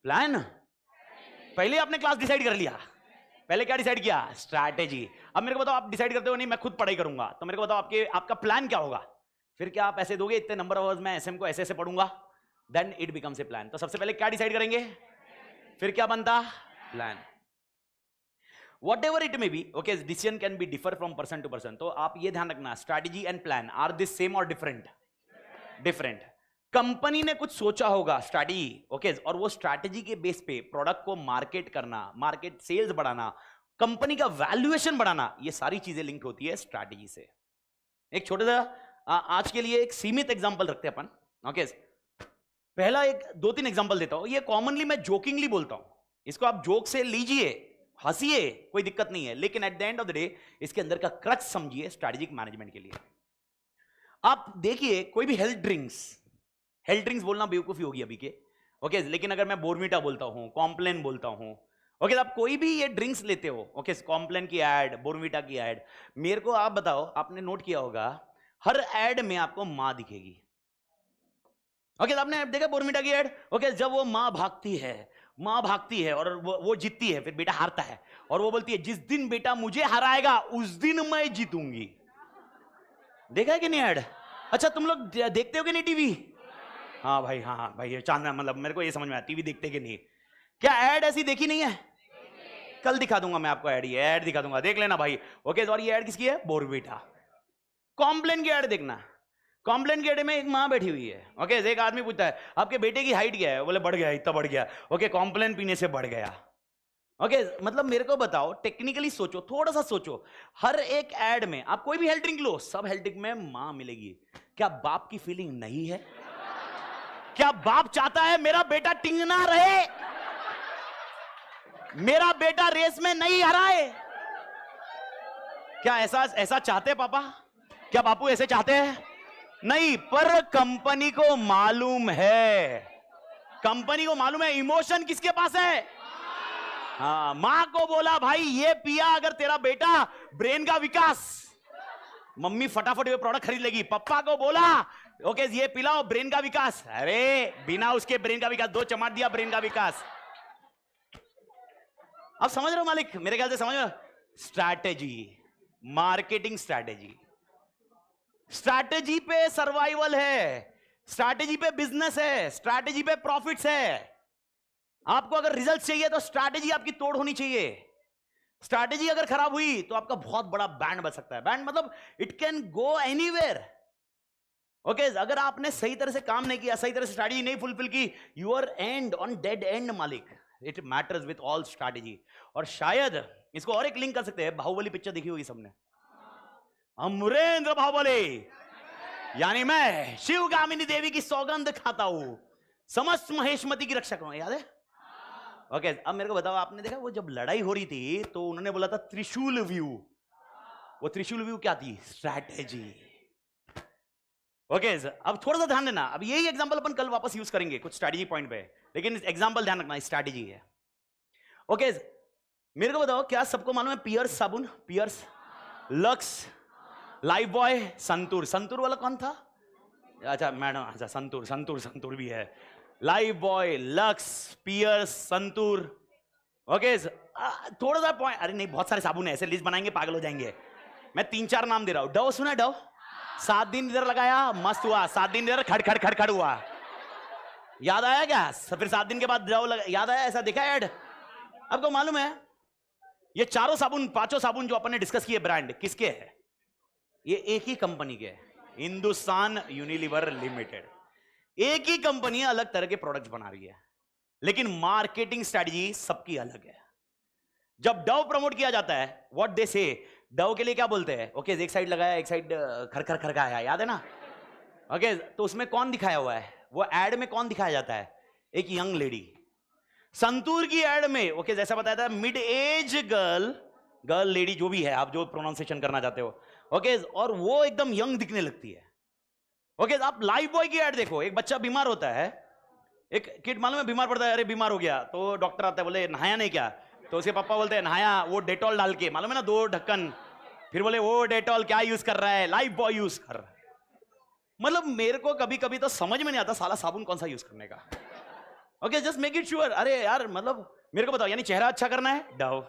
प्लान. पहले आपने क्लास डिसाइड कर लिया, पहले क्या डिसाइड किया? स्ट्रैटेजी. अब मेरे को बताओ, आप डिसाइड करते हो नहीं मैं खुद पढ़ाई करूंगा, तो मेरे को बताओ आपका प्लान क्या होगा? फिर क्या आप ऐसे दोगे इतने नंबर ऑफ आवर्स में एसएम को ऐसे ऐसे पढ़ूंगा, then it becomes a plan. तो सबसे पहले क्या डिसाइड करेंगे, फिर क्या बनता? Plan. Whatever it may be. Okay, decision can be differ from person to person. तो आप ये ध्यान रखना, strategy and plan are this same और डिफरेंट? डिफरेंट. कंपनी ने कुछ सोचा होगा स्ट्रैटेजी, ओके, और वो स्ट्रैटेजी के बेस पे प्रोडक्ट को मार्केट करना, मार्केट सेल्स बढ़ाना, कंपनी का वैल्यूएशन बढ़ाना, ये सारी चीजें लिंक होती है स्ट्रैटेजी से. एक छोटा सा आज के लिए एक सीमित एग्जांपल रखते हैं अपन. ओके, पहला एक 2-3 एग्जांपल देता हूं. ये कॉमनली मैं जोकिंगली बोलता हूं, इसको आप जोक से लीजिए, हंसिए, कोई दिक्कत नहीं है, लेकिन at the end of the day इसके अंदर का क्रक्स समझिए स्ट्रैटेजिक मैनेजमेंट के लिए. आप देखिए कोई भी हेल्थ ड्रिंक्स बोलना बेवकूफी होगी अभी के. ओके, लेकिन अगर मैं बोर्नविटा बोलता हूं, कॉम्प्लेन बोलता हूं, ओके, आप कोई भी ये ड्रिंक्स लेते हो, ओके, कॉम्प्लेन की एड, बोर्नविटा की एड, मेरे को आप बताओ, आपने नोट किया होगा हर एड में आपको मां दिखेगी. ओके, आपने देखा बोर्नविटा की एड? ओके, जब वो मां भागती है और वो जीतती है, फिर बेटा हारता है और वो बोलती है जिस दिन बेटा मुझे हराएगा उस दिन मैं जीतूंगी. देखा है कि नहीं एड? अच्छा, तुम लोग देखते हो कि नहीं टीवी? हाँ भाई, हाँ भाई, ये चांदना, मतलब मेरे को ये समझ में आया, टीवी देखते कि नहीं? क्या एड ऐसी देखी नहीं है? कल दिखा दूंगा मैं आपको एड, ये एड दिखा दूंगा, देख लेना भाई. ओके, और ये एड किसकी है? बोर्नविटा. कॉम्प्लेन की एड देखना, कॉम्प्लेन की एड में एक मां बैठी हुई है. ओके, एक आदमी पूछता है आपके बेटे की हाइट क्या है? बोले बढ़ गया, इतना बढ़ गया. ओके, कॉम्प्लेन पीने से बढ़ गया. ओके, मतलब मेरे को बताओ, टेक्निकली सोचो, थोड़ा सा सोचो, हर एक एड में आप कोई भी हेल्थ ड्रिंक लो, सब हेल्थ ड्रिंक में मां मिलेगी. क्या बाप की फीलिंग नहीं है? क्या बाप चाहता है मेरा बेटा टिंगना रहे, मेरा बेटा रेस में नहीं हराए? क्या ऐसा चाहते पापा? क्या बापू ऐसे चाहते हैं? नहीं, पर कंपनी को मालूम है, कंपनी को मालूम है इमोशन किसके पास है. हाँ, मां को बोला भाई ये पिया अगर तेरा बेटा ब्रेन का विकास, मम्मी फटाफट ये प्रोडक्ट खरीद लेगी. पापा को बोला ओके ये पिलाओ ब्रेन का विकास, अरे बिना उसके ब्रेन का विकास, 2 चमाट दिया ब्रेन का विकास. अब समझ रहे हो मालिक? मेरे ख्याल से समझ रहे हो. स्ट्रैटेजी, मार्केटिंग स्ट्रैटेजी, स्ट्रैटेजी पे सर्वाइवल है, स्ट्रैटेजी पे बिजनेस है, स्ट्रैटेजी पे प्रॉफिट्स है. आपको अगर रिजल्ट चाहिए तो स्ट्रैटेजी आपकी तोड़ होनी चाहिए. स्ट्रैटेजी अगर खराब हुई तो आपका बहुत बड़ा बैंड बच सकता है. बैंड मतलब it can go anywhere. Okay, अगर आपने सही तरह से काम नहीं किया, सही तरह से स्ट्रैटेजी नहीं फुलफिल की, you are end on dead end मालिक. It matters with all strategy. और शायद इसको और एक लिंक कर सकते हैं, बाहुबली पिक्चर देखी होगी सबने, अमरेंद्र बाहुबली, यानी मैं शिवगामिनी देवी की सौगंध खाता हूं, समस्त महेशमती की रक्षा करूंगा. याद है? ओके, अब मेरे को बताओ, आपने देखा वो जब लड़ाई हो रही थी तो उन्होंने बोला था त्रिशूल व्यू. वो त्रिशूल व्यू क्या थी? स्ट्रैटेजी. ओके, अब थोड़ा सा ध्यान देना. अब यही एग्जांपल अपन कल वापस यूज करेंगे कुछ स्ट्रैटेजी पॉइंट पे, लेकिन एग्जांपल ध्यान रखना स्ट्रैटेजी है. ओके, मेरे को बताओ क्या सबको मालूम है पियर्स साबुन? Pears, Lux, Lifebuoy, Santoor. Santoor वाला कौन था? अच्छा मैडम, अच्छा संतूर भी है. Lifebuoy, Lux, Pears, Santoor. Okay, थोड़ा सा पॉइंट, अरे नहीं बहुत सारे साबुन है, ऐसे लिस्ट बनाएंगे पागल हो जाएंगे. मैं 3-4 नाम दे रहा हूं. डव सुना? डव 7 दिन इधर लगाया मस्त हुआ, 7 दिन इधर खड़ हुआ. याद आया क्या? फिर 7 दिन के बाद डव लगा, याद आया? ऐसा देखा ऐड? आपको मालूम है ये 4 साबुन 5 साबुन जो अपन ने डिस्कस किए ब्रांड किसके है? ये एक ही कंपनी के, हिंदुस्तान यूनिलीवर लिमिटेड. एक ही कंपनी अलग तरह के प्रोडक्ट्स बना रही है, लेकिन मार्केटिंग स्ट्रेटजी सबकी अलग है. जब डव प्रमोट किया जाता है, व्हाट दे से, डव के लिए क्या बोलते हैं? ओके, एक साइड लगाया, एक साइड खरखराया, याद है ना? ओके, तो उसमें कौन दिखाया हुआ है? वो एड में कौन दिखाया जाता है? एक यंग लेडी. संतूर की एड में ओके जैसा बताया था मिड एज गर्ल लेडी, जो भी है आप जो प्रोनाउंसिएशन करना चाहते हो, ओके, और वो एकदम यंग दिखने लगती है. ओके, आप लाइफ बॉय की एड देखो, एक बच्चा बीमार होता है, एक किड मालूम है बीमार पड़ता है, अरे बीमार हो गया, तो डॉक्टर आता है, बोले नहाया नहीं क्या? तो उसके पापा बोलते हैं नहाया, वो डेटॉल डाल के, मालूम है ना 2 ढक्कन। फिर बोले वो डेटॉल क्या यूज कर रहा है? लाइफ बॉय यूज कर रहा है। मतलब मेरे को कभी कभी तो समझ में नहीं आता साला साबुन कौन सा यूज करने का। Okay, just make it sure. अरे यार मतलब मेरे को बताओ, यानी चेहरा अच्छा करना है डव,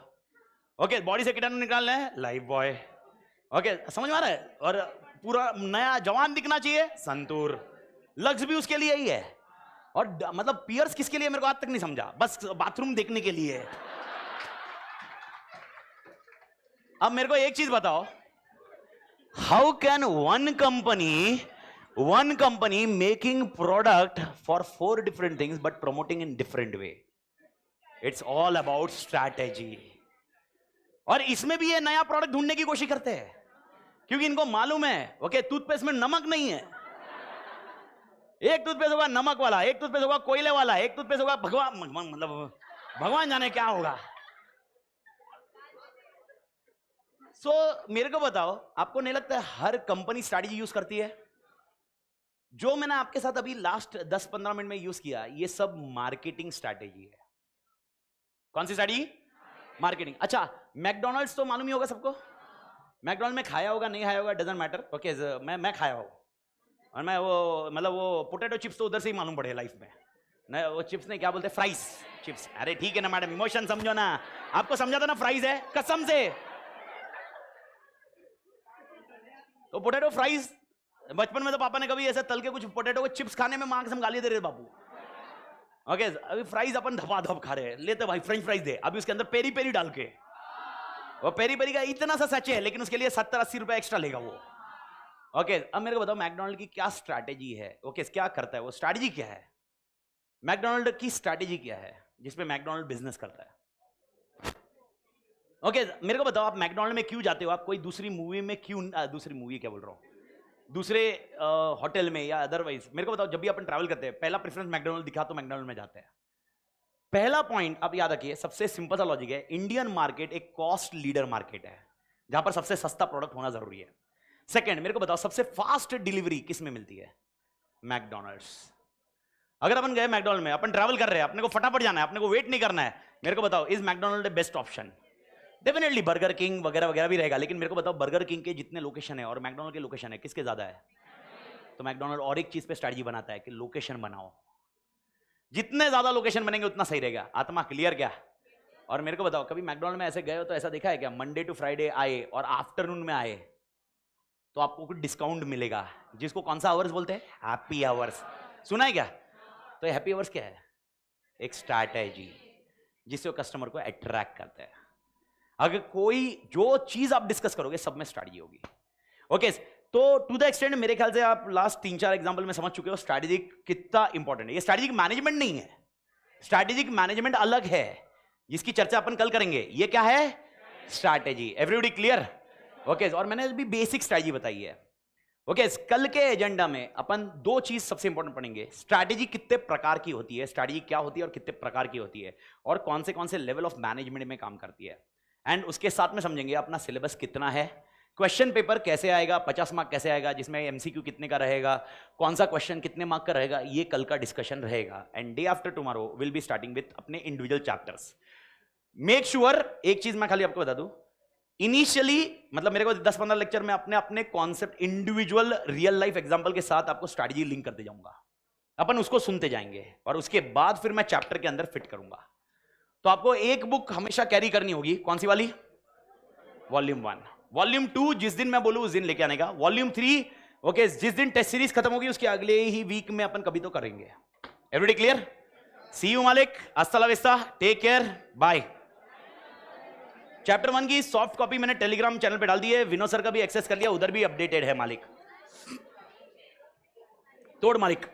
ओके, बॉडी से कीटाणु निकालना है लाइफ बॉय, ओके, समझ में आ रहा है? और पूरा नया जवान दिखना चाहिए संतूर, लग्स भी उसके लिए ही है। और मतलब पियर्स किसके लिए मेरे को आज तक नहीं समझा, बस बाथरूम देखने के लिए। अब मेरे को एक चीज बताओ, how can one company making product for 4 different things but promoting in different way? It's all about strategy. और इसमें भी ये नया प्रोडक्ट ढूंढने की कोशिश करते हैं क्योंकि इनको मालूम है, ओके, टूथपेस्ट में नमक नहीं है। एक टूथपेस्ट होगा नमक वाला, एक टूथपेस्ट होगा कोयले वाला, एक टूथपेस्ट होगा भगवान, मतलब भगवान जाने क्या होगा। मेरे को बताओ, आपको नहीं लगता है हर कंपनी स्ट्रैटेजी यूज करती है? जो मैंने आपके साथ अभी लास्ट 10-15 मिनट में यूज किया, ये सब मार्केटिंग स्ट्रैटेजी है। कौन सी स्ट्रैटेजी? मार्केटिंग। अच्छा, मैकडॉनल्ड्स तो मालूम ही होगा सबको, मैकडॉनल्ड में खाया होगा नहीं खाया होगा डजंट मैटर, ओके, मैं खाया हूं, और मैं वो मतलब वो पोटैटो चिप्स तो उधर से ही मालूम पड़े लाइफ में ना, वो चिप्स नहीं क्या बोलते, फ्राइज चिप्स। अरे ठीक है ना मैडम, इमोशन समझो ना, आपको समझा था ना फ्राइज है, कसम से। तो पोटैटो फ्राइज, बचपन में तो पापा ने कभी ऐसे तल के कुछ पोटैटो को चिप्स खाने में मां कसम गाली दे रहे बाबू, ओके, अभी फ्राइज अपन धपाधप खा रहे हैं, लेते भाई फ्रेंच फ्राइज दे, अभी उसके अंदर पेरी पेरी डाल के, वो पेरी पेरी का इतना सा सच है लेकिन उसके लिए 70-80 रुपए एक्स्ट्रा लेगा वो, ओके। अब मेरे को बताओ मैकडॉनल्ड की क्या स्ट्रैटेजी है, ओके, क्या करता है वो, स्ट्रैटेजी क्या है? मैकडॉनल्ड की स्ट्रैटेजी क्या है जिसपे मैकडॉनल्ड बिजनेस करता है? ओके, मेरे को बताओ आप मैकडॉनल्ड में क्यों जाते हो? आप कोई दूसरी मूवी में क्यों, दूसरी मूवी क्या बोल रहा हूं, दूसरे होटल में या अदरवाइज, मेरे को बताओ जब भी अपन ट्रैवल करते हैं पहला प्रेफरेंस मैकडॉनल्ड दिखा तो मैकडॉनल्ड में जाते हैं। पहला पॉइंट आप याद रखिए, सबसे सिंपल सा लॉजिक है, इंडियन मार्केट एक कॉस्ट लीडर मार्केट है जहां पर सबसे सस्ता प्रोडक्ट होना जरूरी है। सेकंड, मेरे को बताओ सबसे फास्ट डिलीवरी किस में मिलती है? मैकडॉनल्ड्स। अगर अपन गए मैकडॉनल्ड में, अपन ट्रैवल कर रहे हैं, अपने को फटाफट जाना है, अपने को वेट नहीं करना है, मेरे को बताओ is McDonald best option? Definitely Burger King वगैरह वगैरह भी रहेगा, लेकिन मेरे को बताओ बर्गर किंग के जितने लोकेशन है और मैकडॉनल्ड के लोकेशन है किसके ज्यादा है? तो मैकडॉनल्ड और एक चीज पे स्ट्रैटेजी बनाता है कि लोकेशन बनाओ, जितने ज्यादा लोकेशन बनेंगे उतना सही रहेगा। आत्मा क्लियर क्या? और मेरे को बताओ कभी मैकडॉनल्ड में ऐसे गए हो तो ऐसा देखा है क्या, मंडे टू फ्राइडे आए और आफ्टरनून में आए तो आपको कुछ डिस्काउंट मिलेगा, जिसको कौन सा आवर्स बोलते हैं? Happy hours. सुना है क्या? तो हैप्पी आवर्स क्या है? एक स्ट्रैटेजी जिससे वो कस्टमर को अट्रैक्ट करता है। अगर कोई जो चीज आप डिस्कस करोगे सब में स्ट्रैटेजी होगी, ओके। तो टू द एक्सटेंड मेरे ख्याल से आप लास्ट 3-4 एग्जांपल में समझ चुके हो स्ट्रैटेजिक कितना इंपॉर्टेंट है। ये स्ट्रैटेजिक मैनेजमेंट नहीं है, स्ट्रैटेजिक मैनेजमेंट अलग है जिसकी चर्चा अपन कल करेंगे। ये क्या है? स्ट्रैटेजी। Everybody clear? ओके। और मैंने अभी बेसिक स्ट्रैटेजी बताई है, ओके। कल के एजेंडा में अपन 2 चीज सबसे इंपॉर्टेंट पढ़ेंगे, स्ट्रैटेजी कितने प्रकार की होती है, स्ट्रैटेजी क्या होती है और कितने प्रकार की होती है, और कौन से लेवल ऑफ मैनेजमेंट में काम करती है। एंड उसके साथ में समझेंगे अपना सिलेबस कितना है, क्वेश्चन पेपर कैसे आएगा, 50 मार्क कैसे आएगा, जिसमें एमसीक्यू कितने का रहेगा, कौन सा क्वेश्चन कितने मार्क का रहेगा, ये कल का डिस्कशन रहेगा। And day after tomorrow will be starting with अपने इंडिविजुअल चैप्टर्स। मेक श्योर, एक चीज मैं खाली आपको बता दूं, इनिशियली मतलब मेरे को 10-15 लेक्चर में अपने अपने concept individual real life example के साथ आपको स्ट्रैटेजी लिंक करते जाऊंगा, अपन उसको सुनते जाएंगे और उसके बाद फिर मैं चैप्टर के अंदर फिट करूंगा। तो आपको एक बुक हमेशा कैरी करनी होगी, कौन सी वाली? वॉल्यूम 1। वॉल्यूम 2 जिस दिन मैं बोलूं उस दिन लेके आने का। वॉल्यूम 3 ओके, जिस दिन टेस्ट सीरीज खत्म होगी उसके अगले ही वीक में अपन कभी तो करेंगे। Everybody clear? सी यू मालिक, hasta la vista, take care, bye. Chapter 1 की सॉफ्ट कॉपी मैंने टेलीग्राम चैनल पे डाल दी है, विनोद सर का भी एक्सेस कर लिया, उधर भी अपडेटेड है मालिक। तोड़ मालिक।